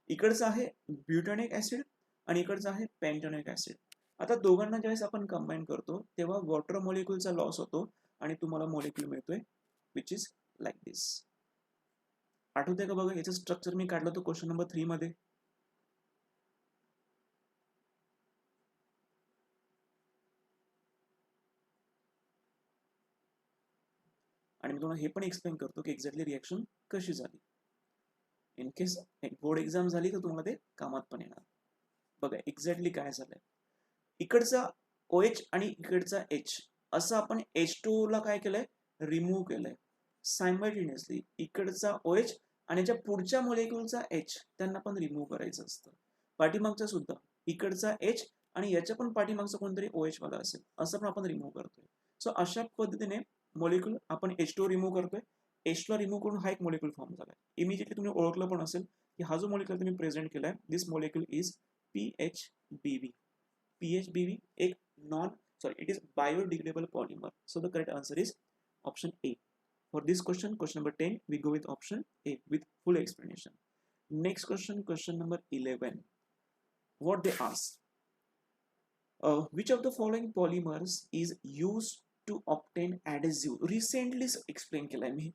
इकडचं आहे ब्युटॅनिक ऍसिड आणि इकडचं आहे पेंटॅनिक ऍसिड. आता दोघांना ज्यावेळेस आपण कंबाईन करतो तेव्हा वॉटर मॉलिक्यूलचा लॉस होतो आणि तुम्हाला मॉलिक्यूल मिळतोय विच इज लाईक दिस. आठवतंय का बघा, याचं स्ट्रक्चर मी काढलं होतं क्वेश्चन नंबर 3 मध्ये. आणि मी तुम्हाला हे पण एक्सप्लेन करतो की एक्झॅक्टली रिॲक्शन कशी झाली. इन केस बोर्ड एक्झाम झाली तर तुम्हाला ते कामात पण येणार. बघा एक्झॅक्टली काय झालंय. इकडचा OH आणि इकडचा H असं आपण H2O ला काय केलंय, रिमूव्ह केलंय. सायमल्टेनियसली इकडचा OH आणि ज्या पुढच्या मॉलिक्यूलचा H त्यांना पण रिमूव्ह करायचं असतं. पाठीमागचा सुद्धा इकडचा H आणि याच्या पण पाठीमागचा कोणतरी OH वाला असेल असं पण आपण रिमूव्ह करतोय. सो अशा पद्धतीने मॉलिक्यूल आपण H2O रिमूव्ह करतोय. H2 रिमूव्ह करून हा एक मॉलिक्यूल फॉर्म झालाय. इमिजिएटली तुम्ही ओळखलं पण असेल की हा जो मॉलिक्यूल तुम्ही प्रेझेंट केलाय, दिस मॉलिक्यूल इज PHBV. PHBV एक it is biodegradable polymer. So the correct answer is option A. For this question number 10, we go with option A with full explanation. Next question number 11. What they ask? Which of the following polymers is used to obtain adhesive? Recently explain केलाय मी.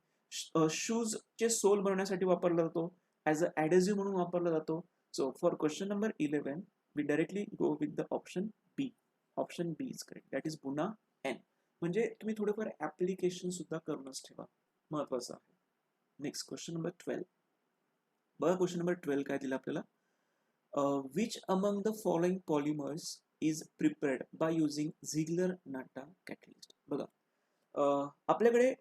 Shoes चे soul बनवण्यासाठी वापरला जातो, as a adhesive म्हणून वापरला जातो. So for question number 11 we directly go with the option B. Option B is correct. That is पुन्हा N. म्हणजे तुम्ही थोडेफार ऍप्लिकेशन सुद्धा करूनच ठेवा, महत्वाचं आहे. Next question number 12. बघा क्वेश्चन नंबर 12 काय दिलं आपल्याला. Which among the following polymers is prepared by using Ziegler Natta catalyst. बघा आपल्याकडे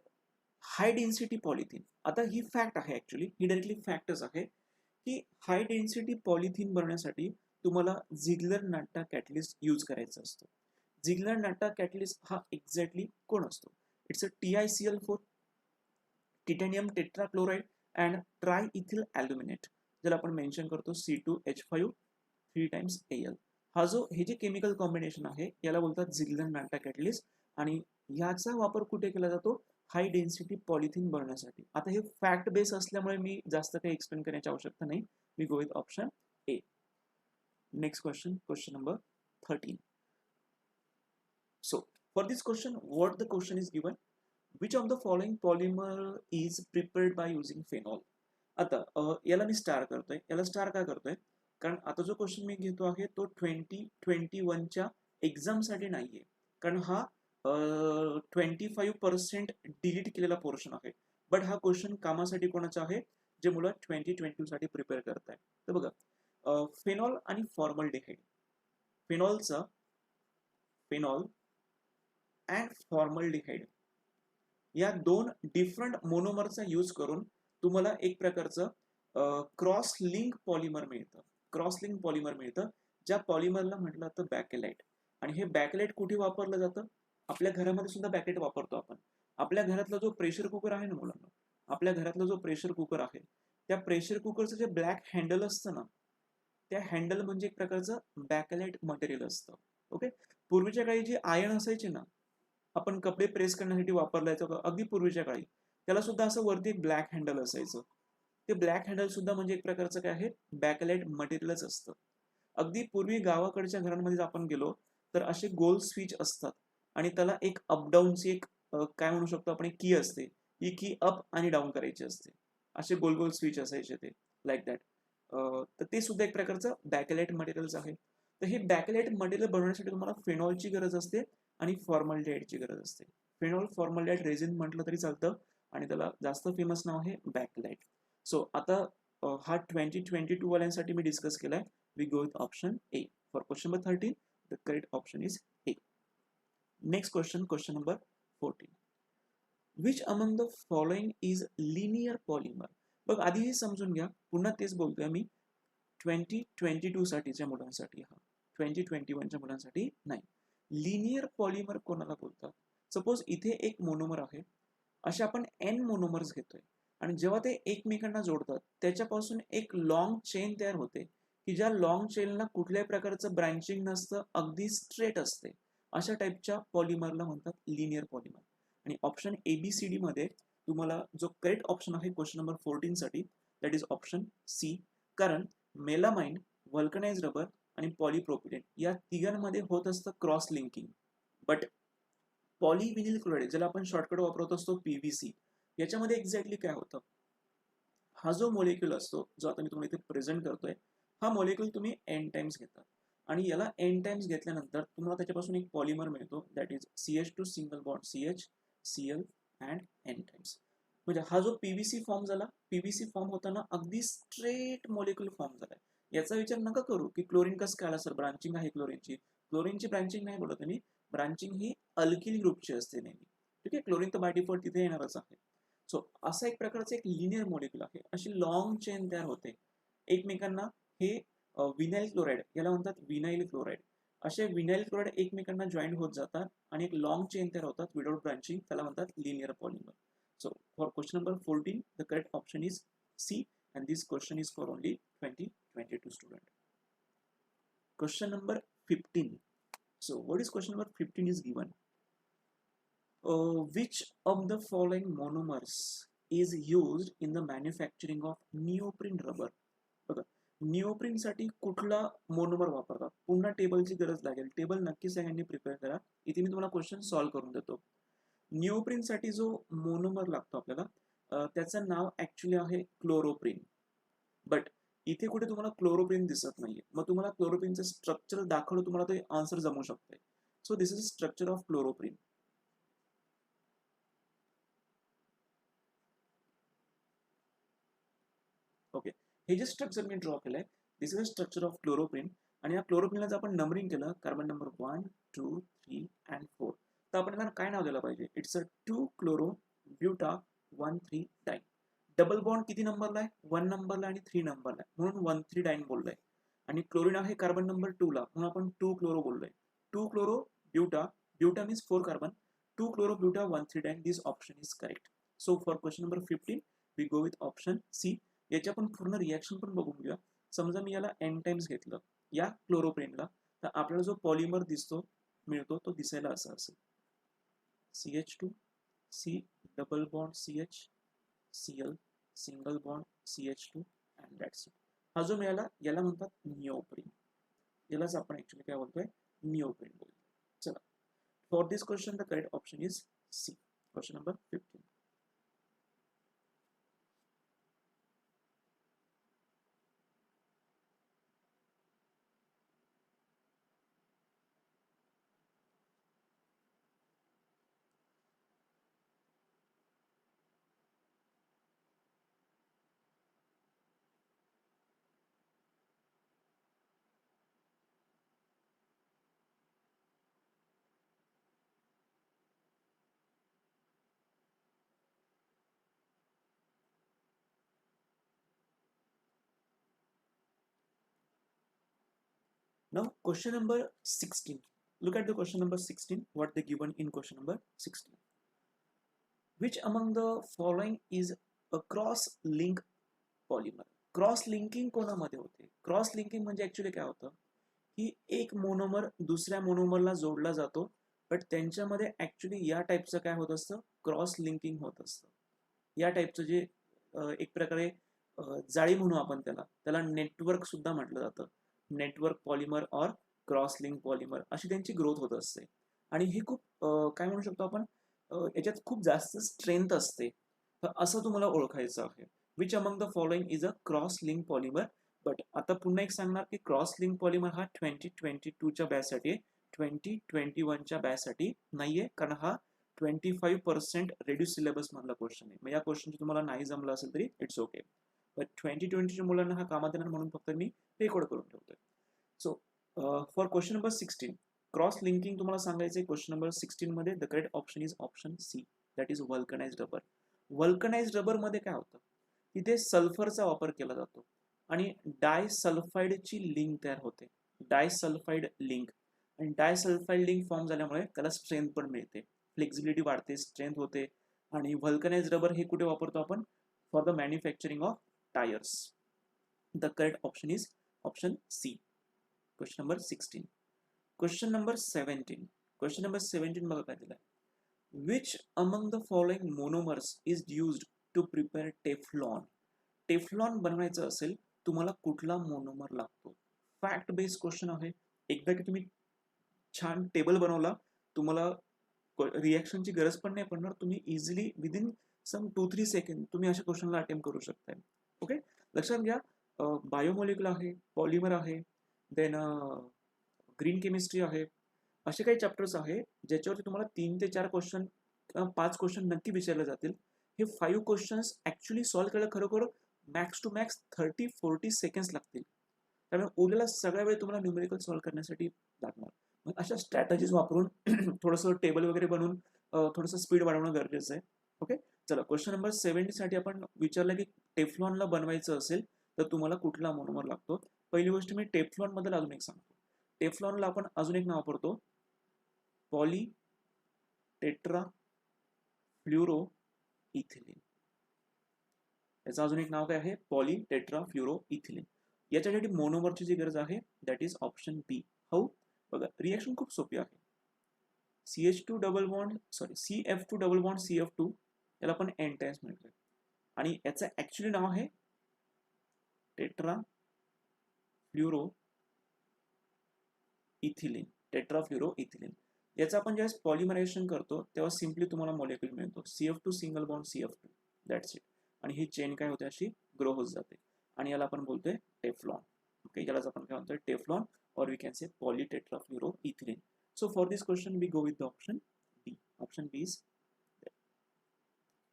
हाय डेन्सिटी पॉलिथिन, आता ही फॅक्ट आहे, ऍक्च्युली ही डायरेक्टली फॅक्टच आहे की हाय डेन्सिटी पॉलिथिन बनवण्यासाठी तुम्हाला झिग्लर-नाटा कॅटलिस्ट यूज करायचा असतो. झिग्लर-नाटा कॅटलिस्ट हा एक्झॅक्टली कोण असतो? It's a TiCl4, titanium tetrachloride and triethyl aluminate, ज्याला आपण मेन्शन करतो C2H5 3 times Al. हे जे केमिकल कॉम्बिनेशन आहे याला बोलतात झिग्लर-नाटा कॅटलिस्ट आणि याचा वापर कुठे केला जातो? हाय डेन्सिटी पॉलिथिन बनवण्यासाठी. आता हे फॅक्ट बेस असल्यामुळे मी जास्त काही एक्सप्लेन करण्याची आवश्यकता नाही. We go with option A. Next question number 13. So for this question, what the question is given? Which of the following polymer is prepared by using phenol? आता याला मी स्टार करतोय. याला स्टार का करतोय? कारण आता जो क्वेश्चन मी घेतो आहे तो 2021च्या एक्झाम साठी नाहीये, कारण हा 25% डिलीट केलेला पोर्शन आहे. बट हा क्वेश्चन कामासाठी कोणाचा आहे? जे मुलं 2022 साठी प्रिपेअर करताय. तर बघा फेनॉल आणि फॉर्मल्डिहाइड. फेनॉल अँड फॉर्मल्डिहाइड या दोन डिफरंट मोनोमरचा यूज करून तुम्हाला एक प्रकारचं क्रॉस लिंक पॉलिमर मिळतं. ज्या पॉलिमरला म्हटलं जातं बॅकेलाइट. आणि हे बॅकेलाइट कुठे वापरलं जातं? आपल्या घरामध्ये सुद्धा बॅकेलाइट वापरतो आपण. आपल्या घरातला जो प्रेशर कुकर आहे ना मुलांना, आपल्या घरातला जो प्रेशर कुकर आहे त्या प्रेशर कुकरचं जे ब्लॅक हँडल असतं ना, त्या हँडल म्हणजे एक प्रकारचं बॅकेलाइट मटेरियल असतं. ओके. पूर्वीच्या काळी जी आयर्न असायची ना, आपण कपडे प्रेस करण्यासाठी वापरला जायचं अगदी पूर्वीच्या काळी, त्याला सुद्धा असं वरती एक ब्लॅक हँडल असायचं. ते ब्लॅक हँडल सुद्धा म्हणजे एक प्रकारचं काय आहे? बॅकेलाइट मटेरियलच असतं. अगदी पूर्वी गावाकडच्या घरांमध्ये आपण गेलो तर असे गोल स्विच असतात आणि त्याला एक अपडाऊनची एक काय म्हणू शकतो आपण, एक की असते. ही की अप आणि डाऊन करायची असते. असे गोल गोल स्विच असायचे ते, लाईक दॅट. तर ते सुद्धा एक प्रकारचं बॅकेलाइट मटेरियल्स आहे. तर हे बॅकेलाइट मटेरियल बनवण्यासाठी तुम्हाला फेनॉलची गरज असते आणि फॉर्मल्डिहाइडची गरज असते. फेनॉल फॉर्मल्डिहाइड रेझिन म्हटलं तरी चालतं आणि त्याला जास्त फेमस नाव आहे बॅकलाइट. सो आता हा 2022 वाल्यांसाठी मी डिस्कस केलाय. We go with option A. For question number 13 the correct option is A. Next question number 14. Which among the following is linear polymer? बघ आधी हे समजून घ्या, पुन्हा तेच बोलतोय मी 2022 साठीच्या मुलांसाठी, हा 2021च्या मुलांसाठी नाही. लिनियर पॉलिमर कोणाला बोलतात? सपोज इथे एक मोनोमर आहे, असे आपण N मोनोमर्स घेतोय आणि जेव्हा ते एकमेकांना जोडतात त्याच्यापासून एक लॉंग चेन तयार होते की ज्या लॉंग चेनला कुठल्याही प्रकारचं ब्रँचिंग नसतं, अगदी स्ट्रेट असते. अशा टाईपच्या पॉलिमरला म्हणतात लिनियर पॉलिमर. आणि ऑप्शन ABCD मध्ये तुम्हाला जो करेक्ट ऑप्शन आहे क्वेश्चन नंबर 14 साठी, दॅट इज ऑप्शन सी. कारण मेलामाइन, व्हल्कनाइज रबर आणि पॉलिप्रोपिलेन या तिघांमध्ये होत असतं क्रॉस लिंकिंग. बट पॉलिव्हिनिल क्लोराईड ज्याला आपण शॉर्टकट वापरत असतो PVC, याच्यामध्ये एक्झॅक्टली काय होतं, हा जो मॉलिक्यूल असतो जो आता मी तुम्हाला इथे प्रेझेंट करतोय, हा मॉलिक्यूल तुम्ही एन टाइम्स घेता आणि याला एन टाइम्स घेतल्यानंतर तुम्हाला त्याच्यापासून एक पॉलिमर मिळतो, that is CH2 single bond CH Cl and N times. म्हणजे हा जो PVC फॉर्म झाला, PVC फॉर्म होताना अगदी स्ट्रेट मॉलिक्यूल फॉर्म झालाय. याचा विचार नका करू की क्लोरीन कसं काय आला सर, ब्रांचिंग आहे क्लोरीनची. क्लोरीनची ब्रांचिंग नाही बोलत मी, ब्रांचिंग ही अल्किल ग्रुपची असते नेहमी. ठीक आहे, क्लोरीन तर बाय डिफॉल्ट तिथे येणारच आहे. सो असा एक प्रकारचं एक लिनियर मॉलिक्यूल आहे, अशी लॉंग चेन तयार होते एकमेकांना. हे विनाइल क्लोराईड याला म्हणतात विनाइल क्लोराईड. असे विनाइल क्लोराईड एकमेकांना जॉईन होत जातात आणि एक लॉंग चेन तयार होतात विदाउट ब्रांचिंग, त्याला म्हणतात linear polymer. So for question number 14, the correct option is C, and this question is for only 2022 student. Question number 15. So what is question number 15 is given. Which of the following monomers is used in the manufacturing of neoprene rubber? बघा, निओप्रीन साठी कुठला monomer वापरतात, पुन्हा टेबलची गरज लागेल. Table नक्की सगळ्यांनी prepare करा, इथे मी तुम्हाला क्वेश्चन सॉल्व्ह करून देतो. निओप्रीन साठी जो मोनोमर लागतो आपल्याला, त्याचं नाव ऍक्च्युली आहे क्लोरोप्रीन. बट इथे कुठे तुम्हाला क्लोरोप्रीन दिसत नाहीये, मग तुम्हाला क्लोरोप्रीनचं स्ट्रक्चर दाखवलं तुम्हाला ते आन्सर जमू शकते. So this is structure of chloroprene. Okay, हे जे स्ट्रक्चर मी ड्रॉ केलंय, this is a structure of chloroprene. आणि या क्लोरोप्रीनला जर आपण नंबरिंग केलं, कार्बन नंबर 1, 2, 3 अँड 4, तर आपण याला काय नाव द्यायला पाहिजे? It's a 2 chloro buta 1 3 diene. Double bond किती नंबरला आहे? 1 नंबरला आणि 3 नंबरला आहे, म्हणून 1 3 डाइन बोललोय. आणि क्लोरीन आहे कार्बन नंबर 2 ला, म्हणून आपण 2 क्लोरो बोललोय. 2 chloro buta, buta means 4 carbon, 2 chloro buta 1 3 diene. This option is correct. So for question number 15 we go with option C. याची आपण पूर्ण रिॲक्शन पण बघून घेऊया. समजा मी याला एन टाइम्स घेतलं या क्लोरोप्रीनला, तर आपल्याला जो पॉलिमर दिसतो मिळतो तो दिसायला असा असेल, CH2 C double bond CH Cl single bond CH2 and that's it. हा जो मिळाला याला म्हणतात निओप्रीन. यालाच आपण ऍक्च्युली काय बोलतोय? निओप्रीन बोलतोय. चला, for this question the correct option is C. Question number 15. Now question number 16. Look at the question number 16, what they given in question number 16. Which among the following is a cross-link polymer? Cross linking कोणामध्ये होते? Cross linking म्हणजे actually काय होतं की एक monomer दुसऱ्या मोनोमरला जोडला जातो, बट त्यांच्यामध्ये ऍक्च्युली या टाईपचं काय होत असतं? क्रॉस लिंकिंग होत असतं. या टाईपचं जे एक प्रकारे जाळी म्हणू आपण त्याला, त्याला नेटवर्क सुद्धा म्हटलं जातं. नेटवर्क पॉलिमर और क्रॉस लिंक पॉलिमर अशी त्यांची ग्रोथ होत असते. आणि हे खूप काय म्हणू शकतो आपण, याच्यात खूप जास्त स्ट्रेंथ असते. तर असं तुम्हाला ओळखायचं आहे. Which among the following is a cross link polymer. But आता पुन्हा एक सांगणार की क्रॉस लिंक पॉलिमर हा 2022च्या बॅचसाठी आहे, 2021च्या बॅचसाठी नाहीये, कारण हा 25% रेड्यूस सिलेबस मधला क्वेश्चन आहे. मग या क्वेश्चनची तुम्हाला नाही जमलं असेल तरी इट्स ओके, बट 2020च्या मुलांना हा कामात येणार म्हणून फक्त मी रेकॉर्ड करून ठेवतोय. So for question number 16, cross linking तुम्हाला सांगायचं आहे. क्वेश्चन नंबर 16 मध्ये the correct option is option C, that is vulcanised rubber. Vulcanised rubber मध्ये काय होतं, तिथे सल्फरचा वापर केला जातो आणि डायसल्फाइडची लिंक तयार होते, डायसल्फाइड लिंक. आणि डायसल्फाइड लिंक फॉर्म झाल्यामुळे त्याला स्ट्रेंथ पण मिळते, फ्लेक्सिबिलिटी वाढते, स्ट्रेंथ होते. आणि व्हल्कनाइज्ड रबर हे कुठे वापरतो आपण? For the manufacturing of tyres. The correct option is option C. Question number 16. Question number 17. Question number 17 बघा काय दिलाय. Which among the following monomers is used to prepare Teflon? Teflon बनवायचं असेल तुम्हाला कुठला मोनोमर लागतो. फॅक्ट बेस्ड क्वेश्चन आहे. एकदा की तुम्ही छान टेबल बनवला, तुम्हाला रिॲक्शनची गरज पण नाही पडणार. तुम्ही इझिली विदिन सम 2-3 सेकंड तुम्ही अशा क्वेश्चनला अटेम्प्ट करू शकताय. ओके, लक्षात घ्या. बायोमॉलिक्युल आहे, पॉलिमर आहे, देन ग्रीन केमिस्ट्री आहे. असे काही चॅप्टर्स आहे ज्याच्यावरती तुम्हाला 3 ते 4 क्वेश्चन 5 क्वेश्चन नक्की विचारले जातील. हे 5 क्वेश्चन्स ॲक्च्युली सॉल्व्ह करायला खरोखर मॅक्स टू मॅक्स 30-40 सेकंड्स लागतील. त्यामुळे उरलेला सगळा वेळ तुम्हाला न्यूमेरिकल सॉल्व्ह करण्यासाठी लागणार. मग अशा स्ट्रॅटेजीज वापरून थोडंसं टेबल वगैरे बनवून थोडंसं स्पीड वाढवणं गरजेचं आहे. ओके, चला क्वेश्चन नंबर 70 साठी आपण विचारलं की टेफ्लॉनला बनवायचं असेल तर तुम्हाला कुठला मोनोमर लागतो. पहिली गोष्ट मी टेफ्लॉन बद्दल अजून एक सांगतो. टेफ्लॉनला आपण अजून एक नाव वापरतो, पॉली टेट्रा फ्ल्युरो इथिलीन. याचं अजून एक नाव काय आहे, पॉली टेट्रा फ्ल्युरो इथिलीन. याच्यासाठी मोनोमरची जी गरज आहे दॅट इज ऑप्शन बी. हो बघा, रिएक्शन खूप सोपी आहे. CH2 double bond CF2 double bond CF2 याला आपण एन टाइम्स म्हणतोय आणि याचं ॲक्च्युली नाव आहे tetrafluoroethylene. Tetrafluoroethylene. याचं आपण ज्यावेळेस पॉलिमरायझेशन करतो तेव्हा सिम्पली तुम्हाला मॉलिक्यूल मिळतो CF2 single bond CF2. That's it. आणि ही चेन काय होते, अशी ग्रो होत जाते आणि याला आपण बोलतोय टेफ्लॉन. ओके, यालाच आपण काय म्हणतोय, Teflon, or we can say polytetrafluoroethylene. So for this question we go with the option B. Option B is there.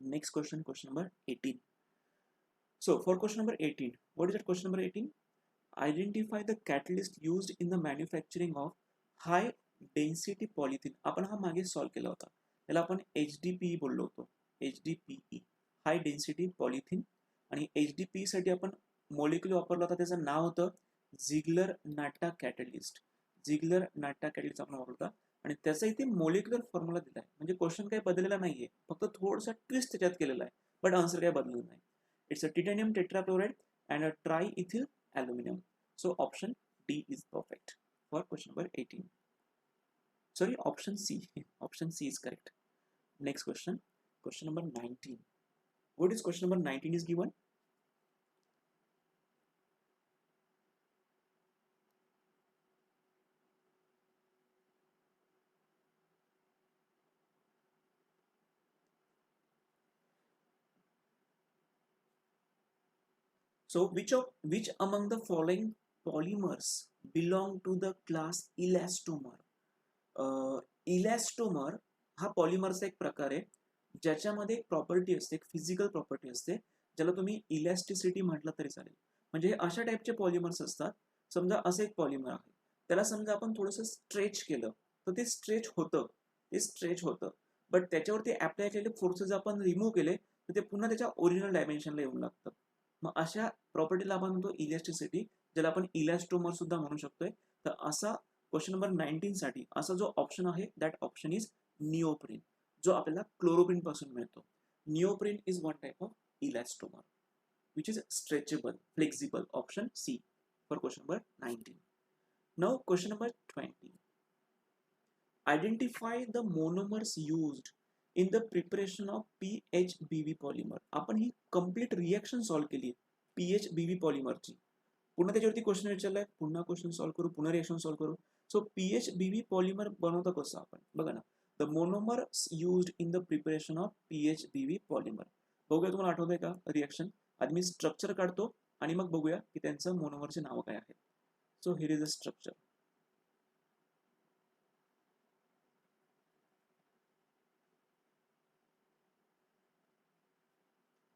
Next question, question number 18. So for question number 18, what is that question number 18? Identify the catalyst used in the manufacturing of high density polythene. आपण हा मागे solve केला होता. याला आपण HDPE बोललो होतो. HDPE, हाय density polythene. आणि HDPE साठी आपण मॉलिक्यूल वापरला होता, त्याचं नाव होतं झिग्लर नाटा कॅटलिस्ट. झिग्लर नाटा कॅटलिस्ट आपण वापरला आणि त्याचा इथे मॉलिक्युलर फॉर्म्युला दिला आहे. म्हणजे क्वेश्चन काही बदललेला नाहीये, फक्त थोडासा ट्विस्ट त्याच्यात केलेला आहे, बट आन्सर काही बदललेलं नाही. It's a titanium tetrachloride and a triethyl aluminium. So option D is perfect for question number 18. Sorry, option C. Option C is correct. Next question, question number 19. What is question number 19 is given? So which among the following polymers belong to the class elastomer? Elastomer हा पॉलिमरचा एक प्रकार आहे ज्याच्यामध्ये एक property असते, एक physical property असते, ज्याला तुम्ही इलॅस्टिसिटी म्हटलं तरी चालेल. म्हणजे अशा टाईपचे पॉलिमर्स असतात. समजा असं एक पॉलिमर आहे, त्याला समजा आपण थोडंसं स्ट्रेच केलं तर ते स्ट्रेच होतं, बट त्याच्यावरती अप्लाय केलेले फोर्सेस आपण रिमूव्ह केले तर ते पुन्हा त्याच्या ओरिजिनल डायमेन्शनला येऊन लागतं. मग अशा प्रॉपर्टीला आपण म्हणतो इलॅस्टिसिटी, ज्याला आपण इलॅस्टोमर सुद्धा म्हणू शकतोय. तर असा क्वेश्चन नंबर 19 साठी असा जो ऑप्शन आहे दॅट ऑप्शन इज निओप्रीन, जो आपल्याला क्लोरोप्रीन पासून मिळतो. Neoprene is one type of elastomer which is stretchable, flexible. Option C for question number 19. Now question number 20. Identify the monomers used in the preparation of PHBV polymer. आपण ही complete reaction solve केली PHBV पॉलिमरची. पुन्हा त्याच्यावरती question विचारलाय, पुन्हा question solve करू, पुन्हा रिएक्शन सॉल्व्ह करू. सो PHBV पॉलिमर बनवतं कसं आपण बघा ना. The monomers used in the preparation of PHBV polymer. बघूया तुम्हाला आठवतंय का रिएक्शन. आधी मी स्ट्रक्चर काढतो आणि मग बघूया की त्यांचं मोनोमरचे नाव काय आहेत. So here is a structure.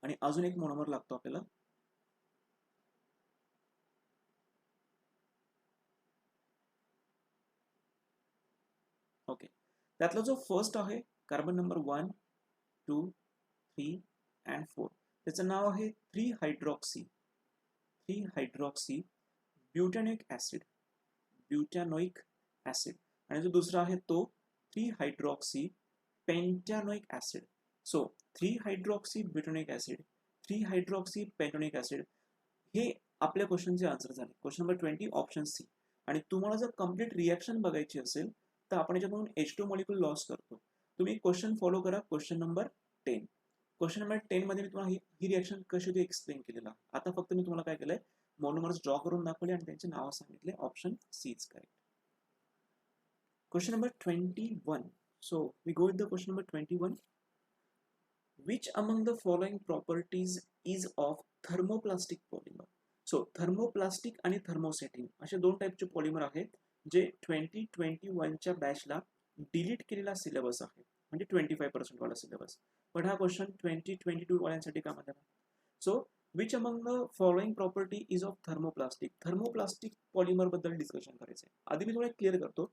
आणि अजून एक मोनोमर लागतो आपल्याला. ओके, त्यातला जो फर्स्ट आहे कार्बन नंबर 1, 2, 3 अँड 4, त्याचं नाव आहे 3-हायड्रॉक्सी ब्युटॅनोइक ऍसिड. आणि जो दुसरा आहे तो three hydroxy pentanoic acid. So three hydroxy butanoic acid, three hydroxy pentanoic acid हे आपल्या क्वेश्चनचे आन्सर झाले. Question number 20 option C. आणि तुम्हाला जर कम्प्लीट रिएक्शन बघायची असेल तर आपण याच्यातून H2 मॉलिक्यूल लॉस करतो. तुम्ही क्वेश्चन फॉलो करा. Question number 10. क्वेश्चन नंबर 10 मध्ये मी तुम्हाला ही रिएक्शन कशी होती एक्सप्लेन केलेला. आता फक्त मी तुम्हाला काय केलंय, मोनोमर्स ड्रॉ करून दाखवले आणि त्यांचे नाव सांगितले. Option C is correct. Question number 21. So we go with the question number 21. Which among the following properties is of thermoplastic polymer? So thermoplastic आणि थर्मोसेटिंग असे दोन टाईपचे पॉलिमर आहेत जे 2021च्या बॅचला डिलीट केलेला सिलेबस आहे, म्हणजे 25% वाला सिलेबस. पण हा क्वेश्चन 2022 वाल्यांसाठी काम आला. So which among the following property is of thermoplastic. Thermoplastic polymer बद्दल डिस्कशन करायचं आहे. आधी मी थोडं क्लिअर करतो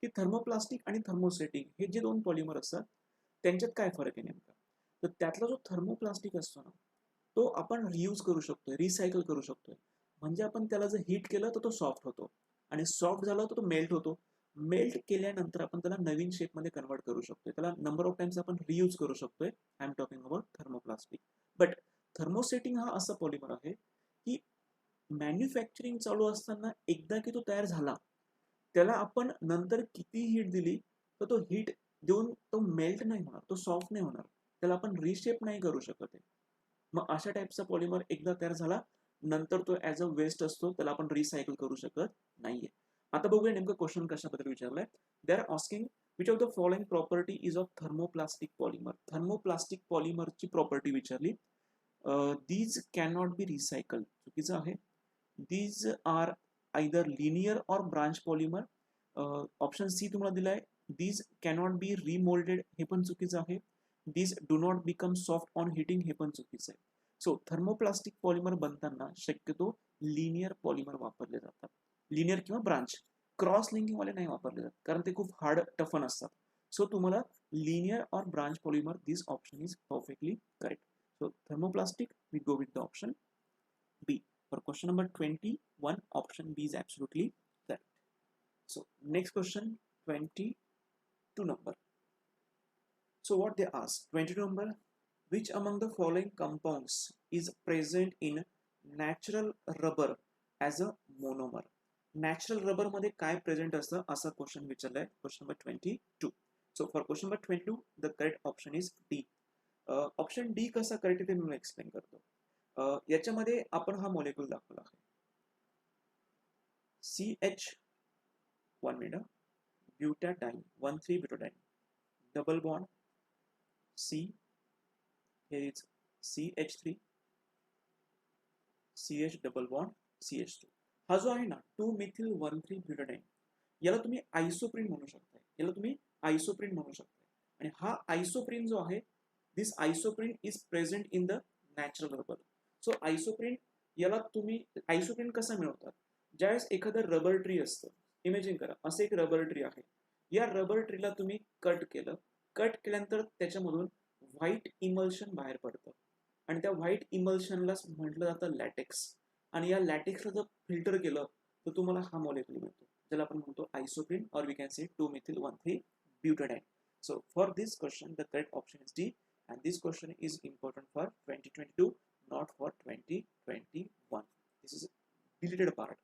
की थर्मोप्लास्टिक आणि थर्मोसेटिंग हे जे दोन पॉलिमर असतात त्यांच्यात काय फरक आहे नेमका. तर त्यातला जो थर्मोप्लास्टिक असतो ना तो आपण रियूज करू शकतोय, रिसायकल करू शकतोय. म्हणजे आपण त्याला जर हीट केलं तर तो सॉफ्ट होतो आणि सॉफ्ट झाला तर तो मेल्ट होतो. मेल्ट केल्यानंतर आपण त्याला नवीन शेपमध्ये कन्वर्ट करू शकतोय. त्याला नंबर ऑफ टाइम्स आपण रियूज करू शकतोय. I am talking about thermoplastic. But thermosetting हा असा पॉलिमर आहे की मॅन्युफॅक्चरिंग चालू असताना एकदा की तो तयार झाला त्याला आपण नंतर किती हीट दिली तर तो हीट देऊन तो मेल्ट नाही होणार, तो सॉफ्ट नाही होणार, त्याला आपण रिशेप नाही करू शकत आहे. मग अशा टाईपचा पॉलिमर एकदा तयार झाला नंतर तो ॲज अ वेस्ट असतो, त्याला आपण रिसायकल करू शकत नाहीये. आता बघूया नेमकं क्वेश्चन कशाबद्दल विचारलंय. They are asking which of the following property is of thermoplastic polymer. Thermoplastic पॉलिमरची प्रॉपर्टी विचारली. These can not be recycle, चुकीचं आहे. These are either linear or branch polymer. Option C तुम्हाला दिलाय. दीज कॅनॉट बी रिमोल्डेड, हे पण चुकीचं आहे. These do not become soft on heating, हे पण चुकीचं आहे. सो थर्मोप्लास्टिक पॉलिमर बनताना शक्यतो लिनियर पॉलिमर वापरले जातात. लिनियर किंवा ब्रांच, क्रॉस लिंकिंग वाले नाही वापरले जातात कारण ते खूप हार्ड टफन असतात. सो तुम्हाला linear or branch polymer, this option is perfectly correct. So thermoplastic we go with the option B. For question number 21, option B is absolutely correct. So next question, 22 number. So what they ask, 22 number, which among the following compounds is present in natural rubber as a monomer? Natural rubber मध्ये काय present असतं असा question विचारलाय. Question number 22. So for question number 22, the correct option is D. Option D कसा correct आहे ते मी explain करतो. याच्यामध्ये आपण हा मॉलिक्यूल दाखवला आहे CH, 1 minute, butadiene 1,3 butadiene, double bond C, here is CH3, CH double bond CH2. हा जो आहे ना 2-methyl 1,3 ब्युटाडाइन, याला तुम्ही आयसोप्रीन म्हणू शकता. याला तुम्ही आयसोप्रीन म्हणू शकता. आणि हा आयसोप्रीन जो आहे, this isoprene is present in the natural rubber. So isoprene, याला तुम्ही आयसोप्रीन कसं मिळवतात, ज्यावेळेस एखादं रबर ट्री असतं, इमेजिन करा असं एक रबर ट्री आहे. या रबर ट्रीला तुम्ही कट केलं, कट केल्यानंतर त्याच्यामधून व्हाईट इमल्शन बाहेर पडतं आणि त्या व्हाईट इमल्शनलाच म्हटलं जातं लॅटेक्स. आणि या लॅटेक्सला जर फिल्टर केलं तर तुम्हाला हा मॉलिक्यूल मिळतो ज्याला आपण म्हणतो isoprene, or we can say 2-methyl 1,3 butadiene. So for this question the correct option is D, and this question is important for 2022, not for 2021. This is deleted part.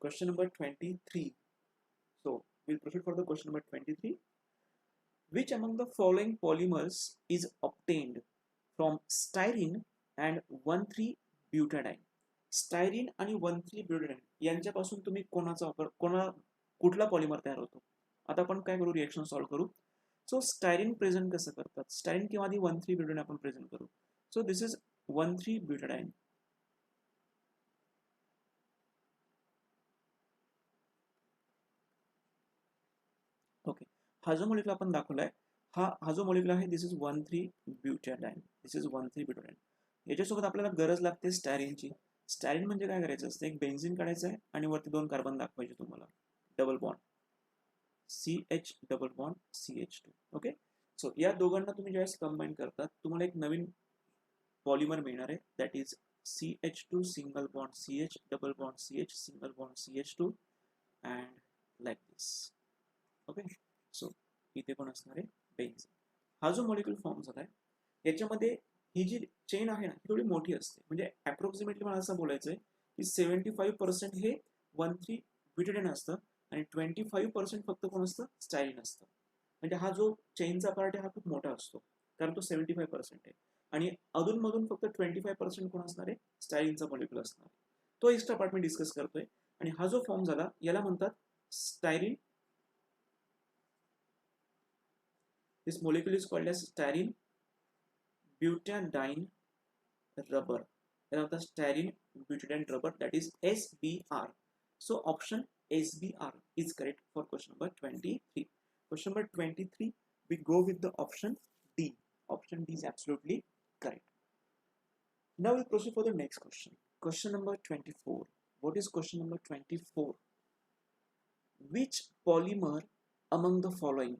Question number 23. So we'll proceed for the question number 23. Which among the following polymers is obtained from styrene and 1,3 butadiene? Styrene आणि 1,3 ब्युटाडाइन यांच्यापासून तुम्ही कुठला polymer तयार होतो. आता आपण काय करू, रिएक्शन सॉल्व्ह करू. सो स्टायरीन प्रेझेंट कसं करतात, स्टायरीन किंवा आधी 1,3 ब्युटाडाइन आपण प्रेझेंट करू. So this is 1,3 ब्युटाडाइन. ओके, हा जो मॉलिक्यूल आपण दाखवलाय, हा जो मॉलिक्यूल आहे, दिस इज 1,3 ब्युटाडाइन. This is 1,3 ब्युटाडाइन. याच्यासोबत आपल्याला गरज लागते स्टायरीनची. स्टायरीन म्हणजे काय करायचं असतं, एक बेन्झीन काढायचं आहे आणि वरती 2 कार्बन दाखवायचे तुम्हाला, double bond CH double bond CH2. Okay, so या दोघांना तुम्ही ज्यावेळेस कंबाईन करतात तुम्हाला एक नवीन पॉलिमर मिळणार आहे, that is CH2 single bond CH double bond CH single bond CH2 and like this. Okay, so इथे पण असणार आहे बेन्झीन. हा जो मॉलिक्यूल फॉर्म झालाय याच्यामध्ये ही जी चेन आहे ना ही थोडी मोठी असते, म्हणजे अप्रॉक्सिमेटली मला असं बोलायचं आहे की 75% हे 1,3 ब्युटाडाइन असतं आणि 25% फक्त कोण असतं, स्टायरीन असतं. म्हणजे हा जो चेनचा पार्ट आहे हा खूप मोठा असतो कारण तो 75% आहे आणि अधूनमधून फक्त 25% कोण असणार आहे, स्टायरीनचा मॉलिक्यूल असणार. तो एक्स्ट्रा पार्ट मी डिस्कस करतोय. आणि हा जो फॉर्म झाला याला म्हणतात styrene. This molecule is called as styrene butadiene rubber. Then the styrene butadiene rubber, that is SBR. So option SBR is correct for question number 23. Question number 23, we go with the option D. Option D is absolutely correct. Now we'll proceed for the next question. Question number 24. What is question number 24? Which polymer among the following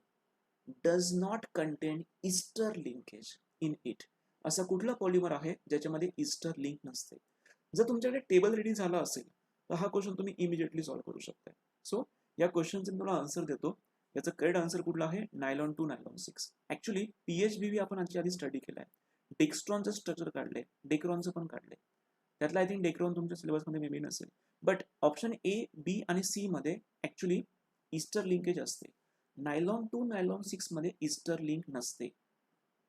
does not contain ester linkage in it? असा कुठला polymer आहे ज्याच्यामध्ये Easter link नसते? जर तुमच्याकडे table ready झाला असेल तर हा क्वेश्चन तुम्ही इमिजिएटली सॉल्व्ह करू शकता. सो या क्वेश्चनचे मी तुम्हाला आन्सर देतो. याचं करेक्ट आन्सर कुठला आहे? Nylon 2 nylon 6. ऍक्च्युली पीएचबीव्ही आपण आधी स्टडी केलाय. डेक्स्ट्रॉनचं स्ट्रक्चर काढले, डेक्रॉनचं पण काढले. त्यातलं आय थिंक डेक्रॉन तुमच्या सिलेबसमध्ये मे बी नसेल, बट ऑप्शन ए, बी आणि सी मध्ये ऍक्च्युली ईस्टर लिंकेज असते. नायलॉन 2 नायलॉन 6 मध्ये ईस्टर लिंक नसते.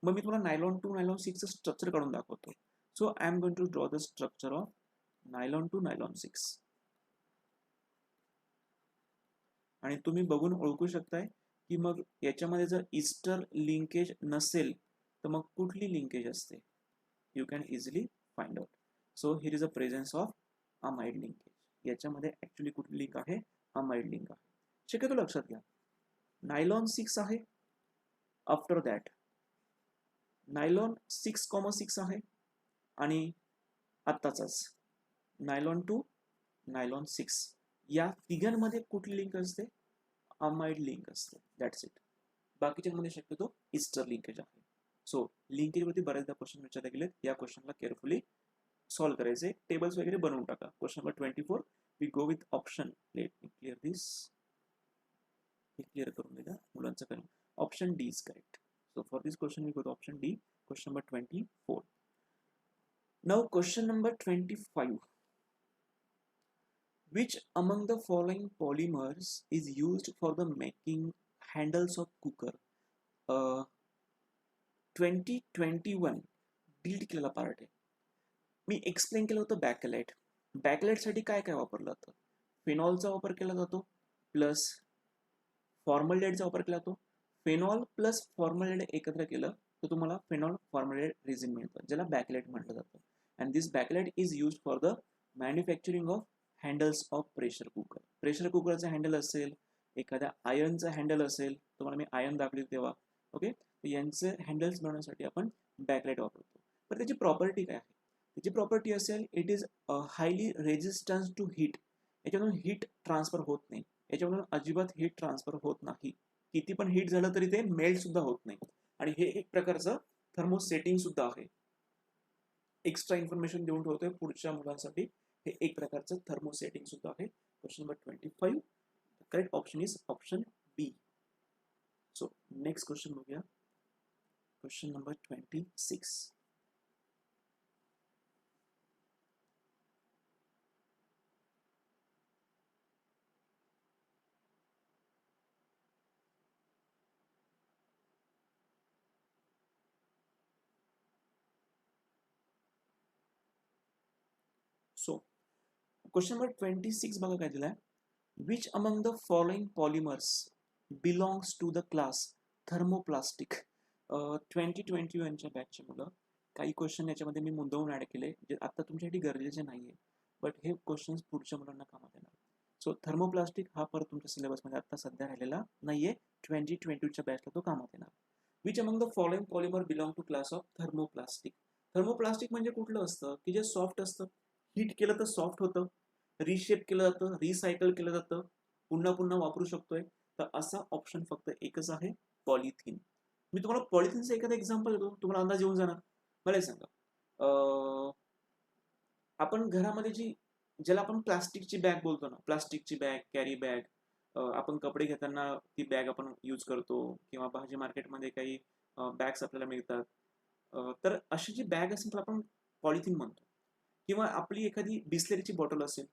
मग मी तुम्हाला नायलॉन 2 नायलॉन 6 चं स्ट्रक्चर काढून दाखवतो. So I am going to draw the structure of nylon 2 nylon 6. आणि तुम्ही बघून ओळखू शकताय की मग याच्यामध्ये जर ईस्टर लिंकेज नसेल तर मग कुठली लिंकेज असते? You can easily find out. So here is a presence of amide linkage. याच्यामध्ये ऍक्च्युली कुठली लिंक आहे? अमाइड लिंक आहे. शक्यतो लक्षात घ्या. नायलॉन 6 आहे. आफ्टर दॅट नायलॉन 6,6 आहे आणि आत्ताचाच नायलॉन 2 नायलॉन 6 या तिघांमध्ये कुठली लिंक असते? अमाइड लिंक असते. That's it. बाकीच्यांमध्ये शक्यतो ईस्टर लिंकेज आहे. सो लिंकेजवरती बऱ्याचदा क्वेश्चन विचारले गेलेत. या क्वेश्चनला केअरफुली सॉल्व्ह करायचे. टेबल्स वगैरे बनवून टाका. Question number 24, we go with option. Let me clear this. हे क्लिअर करून द्या मुलांचं करून. Option D is correct. So for this question we go to option D, question number 24. Now question number 25. Which among the following polymers is used for the making handles of cooker? 2021 deal केलेला part आहे. मी explain केलं होतं बॅकलाइट. बॅकलाइटसाठी काय काय वापरलं जातं? फेनॉलचा वापर केला जातो प्लस फॉर्मल्डेहाइडचा वापर केला जातो. फेनॉल प्लस फॉर्मल्डेहाइड एकत्र केलं तर तुम्हाला फेनॉल फॉर्मल्डेहाइड रेझिन मिळतं, ज्याला बॅकलाइट म्हटलं जातं. And this Bakelite is used for the manufacturing of handles of pressure cooker. Pressure कुकरचं हँडल असेल, एखाद्या आयर्नचं हँडल असेल, तुम्हाला मी आयर्न दाखवली तेव्हा. ओके, यांचे हँडल्स बनवण्यासाठी आपण बॅकलाइट वापरतो. पण त्याची प्रॉपर्टी काय आहे? त्याची प्रॉपर्टी असेल, it is highly resistance to heat. याच्यामधून हीट ट्रान्सफर होत नाही. याच्यामधून अजिबात हीट ट्रान्सफर होत नाही. किती पण हीट झालं तरी ते मेल्ट सुद्धा होत नाही. आणि हे एक प्रकारचं थर्मोसेटिंग सुद्धा आहे. एक्स्ट्रा इन्फॉर्मेशन देऊन ठेवतोय पुढच्या मुलांसाठी. हे एक प्रकारचं थर्मोसेटिंग सुद्धा आहे. Question number 25, correct option is option B. So next question बघूया. Question number 26. So, question number 26 बघा काय दिलाय. Which among the following polymers belongs to the class thermoplastic? 2021 च्या बॅचचे मुलं, काही क्वेश्चन याच्यामध्ये मी मुद्दामून ऍड केले जे आता तुमच्यासाठी गरजेचे नाहीये, बट हे क्वेश्चन्स पुढच्या मुलांना कामात येणार. सो थर्मोप्लास्टिक हा परत तुमच्या सिलेबसमध्ये आता सध्या राहिलेला नाहीये. 2022 च्या बॅचला तो कामात येणार. Which among the following polymer belong to class of thermoplastic? Thermoplastic म्हणजे कुठलं असतं की जे सॉफ्ट असतं, हीट केलं तर सॉफ्ट होतं, रिशेप केलं जातं, रिसायकल केलं जातं, पुन्हा पुन्हा वापरू शकतोय. तर असा ऑप्शन फक्त एकच आहे, पॉलिथिन. मी तुम्हाला पॉलिथिनचं एखादं एक्झाम्पल देतो, तुम्हाला अंदाज येऊन जाणार. मला सांगा, आपण घरामध्ये ज्याला आपण प्लास्टिकची बॅग बोलतो ना, प्लास्टिकची बॅग, कॅरी बॅग, आपण कपडे घेताना ती बॅग आपण यूज करतो, किंवा भाजी मार्केटमध्ये काही बॅग्स आपल्याला मिळतात. तर अशी जी बॅग असेल तर आपण पॉलिथिन म्हणतो. किंवा आपली एखादी बिस्लेरीची बॉटल असेल,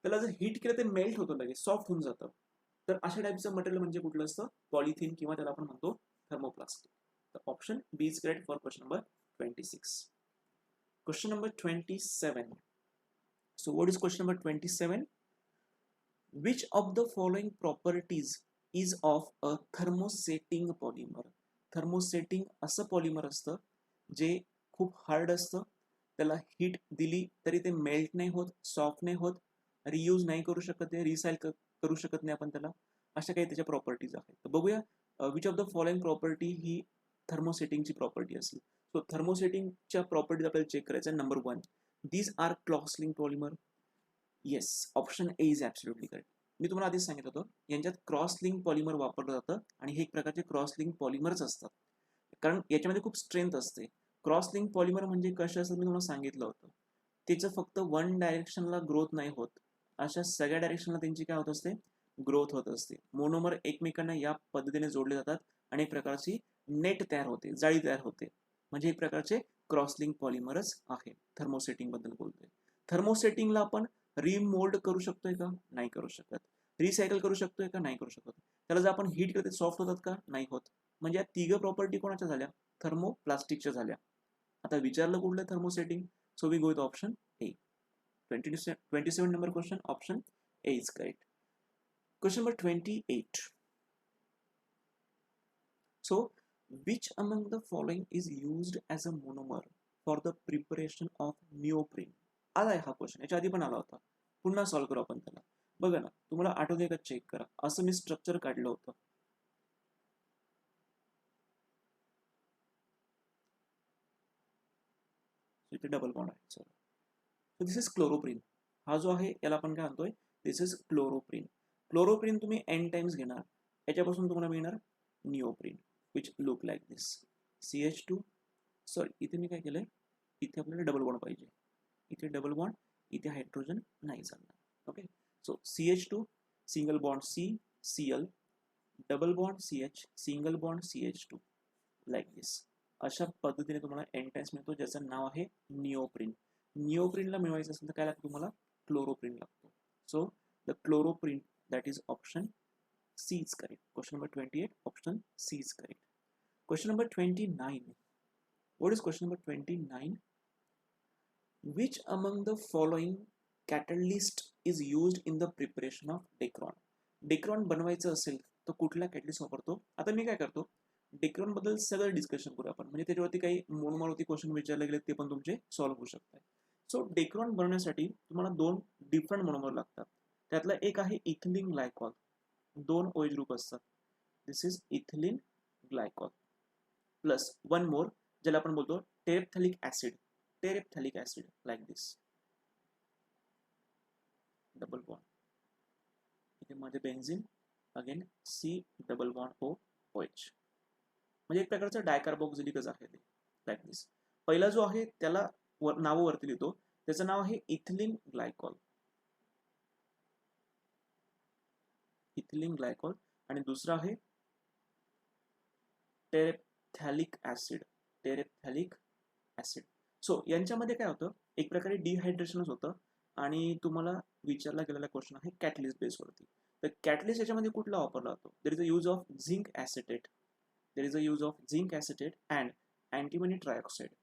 त्याला जर हीट केलं तर मेल्ट होतं, लगेच सॉफ्ट होऊन जातं. तर अशा टाईपचं मटेरियल म्हणजे कुठलं असतं? पॉलिथिन, किंवा त्याला आपण म्हणतो थर्मोप्लास्टिक. तर option B is correct for question number 26. Question number 27. So what is question number 27? Which of the following properties is of a thermosetting polymer? Thermosetting असं पॉलिमर असतं जे खूप हार्ड असतं, त्याला हीट दिली तरी ते मेल्ट नाही होत, सॉफ्ट नाही होत, रियूज नाही करू शकत आहे, रिसायकल करू शकत नाही आपण त्याला. अशा काही त्याच्या प्रॉपर्टीज आहेत. तर बघूया which of the following property ही थर्मोसेटिंगची प्रॉपर्टी असेल. सो थर्मोसेटिंगच्या प्रॉपर्टीज आपल्याला चेक करायचं आहे. Number 1, these are crosslink polymer. Yes, option A is absolutely correct. मी तुम्हाला आधीच सांगितलं होतं यांच्यात क्रॉस लिंक पॉलिमर वापरलं जातं आणि हे एक प्रकारचे क्रॉस लिंक पॉलिमरच असतात, कारण याच्यामध्ये खूप स्ट्रेंथ असते. क्रॉस लिंक पॉलिमर म्हणजे कसे असतं मी तुम्हाला सांगितलं होतं, त्याचं फक्त वन डायरेक्शनला ग्रोथ नाही होत, अशा सगळ्या डायरेक्शनला त्यांची काय होत असते, ग्रोथ होत असते. मोनोमर एकमेकांना या पद्धतीने जोडले जातात आणि एक प्रकारची नेट तयार होते, जाळी तयार होते. म्हणजे एक प्रकारचे क्रॉस लिंक पॉलिमरच आहे. थर्मोसेटिंग बद्दल बोलतोय. थर्मोसेटिंगला आपण रिमोल्ड करू शकतोय का, नाही करू शकत. रिसायकल करू शकतोय का, नाही करू शकत. त्याला जर आपण हीट करते सॉफ्ट होतात का, नाही होत. म्हणजे या तिघ प्रॉपर्टी कोणाच्या झाल्या, थर्मोप्लास्टिकच्या झाल्या. आता विचारलं कुठलं thermosetting, so we go with option A. 27 number question, option A is correct. Question number 28. So which among the following is used as a monomer for the preparation of neoprene? आलाय हा question, याच्या आधी पण आला होता. पुन्हा solve करू आपण त्याला. बघा ना, तुम्हाला आठवतंय का, चेक करा. असं मी स्ट्रक्चर काढलं होतं. इथे डबल बॉन्ड आहे. So this is chloroprene. हा जो आहे याला आपण काय म्हणतोय, दिस इज क्लोरोप्रीन. क्लोरोप्रीन तुम्ही एन टाइम्स घेणार, याच्यापासून तुम्हाला मिळणार neoprene, which look like this. CH2, sorry इथे मी काय केलंय, इथे आपल्याला डबल बॉन्ड पाहिजे, इथे डबल बॉन्ड, इथे हायड्रोजन नाही चालणार. Okay, so CH2 single bond C, Cl, double bond CH, single bond CH2, like this. अशा पद्धतीने तुम्हाला एन टाइम्स मिळतो, ज्याचं नाव आहे निओप्रीन. निओप्रीनला मिळवायचं असेल तर काय लागतं तुम्हाला, क्लोरोप्रीन लागतो. So the chloroprene, that is option C is correct. Question number 28, option C is correct. Question number 29. What is question number 29? Which among the following catalyst is used in the preparation of Dacron? Dacron बनवायचं असेल तर कुठला catalyst वापरतो. आता मी काय करतो, Dacron बद्दल सगळं डिस्कशन करू आपण, म्हणजे त्याच्यावरती काही मोनोमरवरती क्वेश्चन विचारले गेले ते पण तुमचे सॉल्व्ह होऊ शकतात. सो डेक्रॉन बनवण्यासाठी तुम्हाला 2 डिफरंट मोनोमर लागतात. त्यातला एक आहे इथिलीन ग्लायकॉल. 2 OH ग्रुप असतात. This is ethylene glycol plus one more, ज्याला आपण बोलतो terephthalic acid. Terephthalic acid like this, double bond, इथे मध्ये benzene, again C double bond OH. म्हणजे एक प्रकारचं डायकार्बोक्सिलिकच आहे ते, लाईक दिस. पहिला जो आहे त्याला नाव वरती लिहितो, त्याचं नाव आहे इथिलीन ग्लायकॉल, इथिलीन ग्लायकॉल, आणि दुसरा आहे टेरेप्थॅलिक ऍसिड, टेरेप्थॅलिक ऍसिड. सो यांच्यामध्ये काय होतं, एक प्रकारे डिहायड्रेशनच होतं. आणि तुम्हाला विचारला गेलेला क्वेश्चन आहे कॅटलिस्ट बेसवरती. तर कॅटलिस्ट याच्यामध्ये कुठला वापरला जातो, there is a use of zinc acetate, there is a use of zinc acetate and antimony trioxide,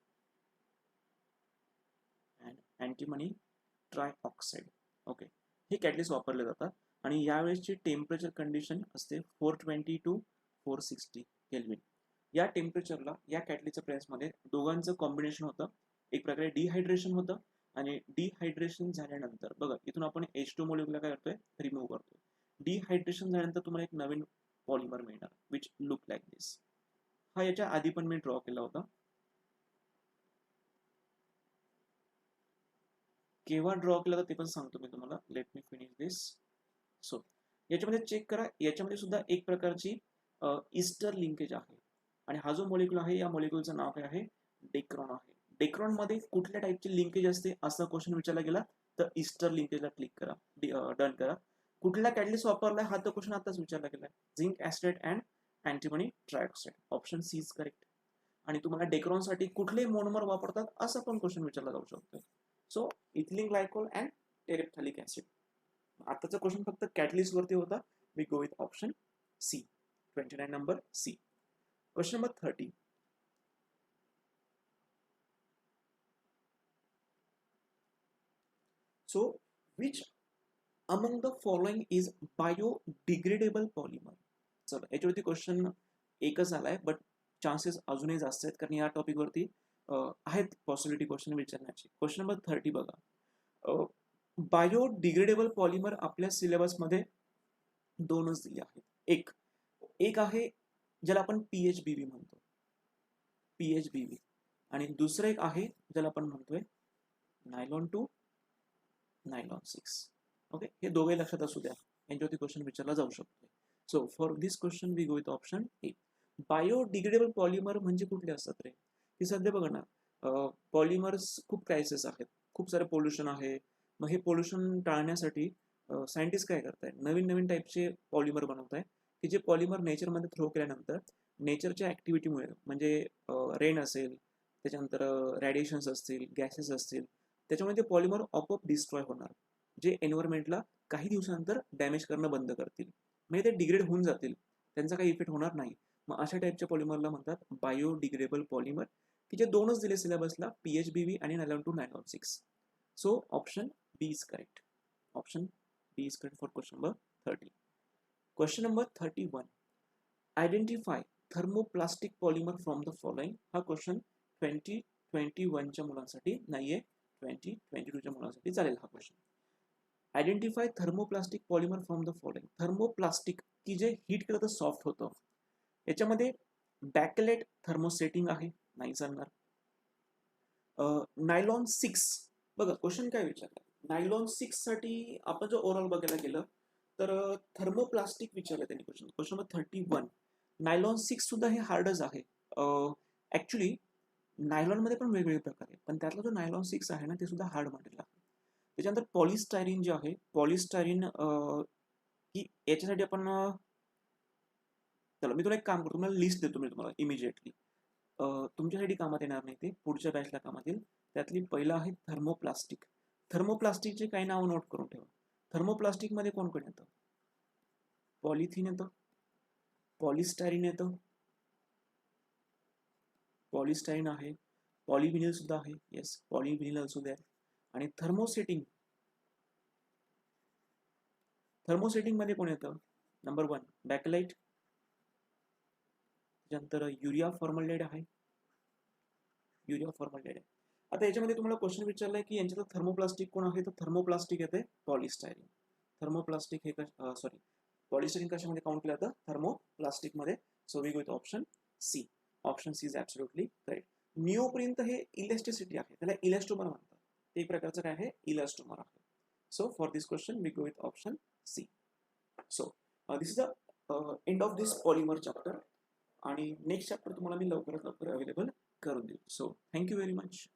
and antimony trioxide. Okay, हे कॅटलिस्ट वापरले जातात. आणि यावेळेसची टेम्परेचर कंडिशन असते 420 to 460 केल्विन. या टेम्परेचरला या कॅटलिस्टच्या प्रेसमध्ये दोघांचं कॉम्बिनेशन होतं, एक प्रकारे डिहायड्रेशन होतं. आणि डिहायड्रेशन झाल्यानंतर बघा, इथून आपण H2 मॉलिक्युल काय करतोय, रिमूव्ह करतोय. डिहायड्रेशन झाल्यानंतर तुम्हाला एक नवीन पॉलिमर मिळणार, विच लुक लाईक दिस. हा याच्या आधी पण मी ड्रॉ केला होता. केव्हा ड्रॉ केला होता ते पण सांगतो मी तुम्हाला. लेट मी फिनिश दिस. सो याच्यामध्ये चेक करा, याच्यामध्ये सुद्धा एक प्रकारची ईस्टर लिंकेज आहे. आणि हा जो मॉलिक्युल आहे, या मॉलिक्युलचं नाव काय आहे, डेक्रॉन आहे. डेक्रॉन मध्ये कुठल्या टाईपची लिंकेज असते असा क्वेश्चन विचारला गेला तर ईस्टर लिंकेजला क्लिक करा, डन करा. कुठला कॅटलिस्ट वापरलाय हा तर क्वेश्चन आताच विचारला गेलाय, zinc acid and antimony trioxide, option C is correct. आणि तुम्हाला डेक्रॉन साठी कुठले मोनोमर वापरतात असा पण क्वेश्चन विचारला जाऊ शकतो. So ethylene glycol and terephthalic acid. आताचा क्वेश्चन फक्त कॅटलिस्ट वरती होता. We go with option C. 29 number C. Question number 30. So which among the following is biodegradable polymer. चला याच्यावरती क्वेश्चन एकच आलाय, बट चान्सेस अजूनही जास्त आहेत, कारण या टॉपिकवरती आहेत पॉसिबिलिटी क्वेश्चन विचारण्याची. क्वेश्चन नंबर 30 बघा. बायोडिग्रेडेबल पॉलिमर आपल्या सिलेबसमध्ये दोनच दिले आहेत. एक आहे ज्याला आपण PHBV म्हणतो, PHBV, आणि दुसरं एक आहे ज्याला आपण म्हणतोय नायलॉन 2, नायलॉन 6. ओके, हे दोघे लक्षात असू द्या, यांच्यावरती क्वेश्चन विचारला जाऊ शकतो. So for this question we go with option A. Biodegradable polymer म्हणजे कुठले असतात रे? की सध्या बघा ना, पॉलिमर्स खूप क्रायसिस आहेत, खूप सारे पोल्युशन आहे. मग हे पोल्युशन टाळण्यासाठी सायंटिस्ट काय करताय, नवीन नवीन टाईपचे पॉलिमर बनवत आहे, की जे पॉलिमर नेचरमध्ये थ्रो केल्यानंतर नेचरच्या ॲक्टिव्हिटीमुळे, म्हणजे रेन असेल, त्याच्यानंतर रॅडिएशन्स असतील, गॅसेस असतील, त्याच्यामुळे ते पॉलिमर आपोआप डिस्ट्रॉय होणार, जे एन्व्हायरमेंटला काही दिवसानंतर डॅमेज करणं बंद करतील. म्हणजे ते डिग्रेड होऊन जातील, त्यांचा काही इफेक्ट होणार नाही. मग अशा टाईपच्या पॉलिमरला म्हणतात बायोडिग्रेडेबल पॉलिमर, की जे दोनच दिले सिलेबसला, PHBV आणि nylon 2, nylon 6. So option B is correct. Option B is correct for question number 30. Question number 31. Identify thermoplastic polymer from the following. हा क्वेश्चन 2021 च्या मुलांसाठी नाहीये, 2022 च्या मुलांसाठी चालेल हा question. Identify thermoplastic polymer from the following. Thermoplastic की जे हीट केलं तर सॉफ्ट होतं, याच्यामध्ये बॅकलेट थर्मोसेटिंग आहे, नाही चालणार. नायलॉन 6 बघा, क्वेश्चन काय विचारला, नायलॉन 6 साठी आपण जर ओव्हरऑल बघायला गेलं तर थर्मोप्लास्टिक विचारलं त्यांनी. Question number 31. नायलॉन 6 सुद्धा हे हार्डच आहे. ॲक्च्युली नायलॉनमध्ये पण वेगवेगळे प्रकार आहेत, पण त्यातला जो नायलॉन 6 आहे ना, ते सुद्धा हार्ड मटेरियल आहे. त्याच्यानंतर पॉलिस्टायरीन जे आहे, पॉलिस्टायरीन की याच्यासाठी आपण चला मी तुला एक काम करतो, तुम्हाला लिस्ट देतो मी तुम्हाला इमिजिएटली, तुमच्यासाठी कामात येणार नाही, ते पुढच्या बॅचला कामात येईल. त्यातली पहिलं आहे थर्मोप्लास्टिक. थर्मोप्लास्टिकचे काही नाव नोट करून ठेवा. थर्मोप्लास्टिकमध्ये कोण कोण येतं? पॉलिथिन येतं, पॉलिस्टायरीन येतं, पॉलिस्टायरीन आहे, पॉलिव्हिनिल सुद्धा आहे, येस पॉलिव्हिनिल असू द्या, आणि थर्मोसेटिंग. थर्मोसेटिंग मध्ये कोण येतं? नंबर 1 बॅकलाइट, त्याच्यानंतर युरिया फॉर्मल्डेड आहे, युरिया फॉर्मल्डेड आहे. आता याच्यामध्ये तुम्हाला क्वेश्चन विचारलाय की यांच्यात थर्मोप्लास्टिक कोण आहे, तर थर्मोप्लास्टिक येते पॉलिस्टायरीन. थर्मोप्लास्टिक हे सॉरी पॉलिस्टायरीन कशामध्ये काउंट केलं जातं? थर्मोप्लास्टिक मध्ये. So we go with option C. Option C is absolutely correct. Neoprene तर हे इलेस्टिसिटी आहे, त्याला इलास्टोमर म्हणतात, ते एक प्रकारचं काय आहे, इलास्टोमर आहे. So for this question we go with option C. So this is the end of this polymer chapter, आणि नेक्स्ट चॅप्टर तुम्हाला मी लवकरात लवकर अवेलेबल करून देईल. So thank you very much.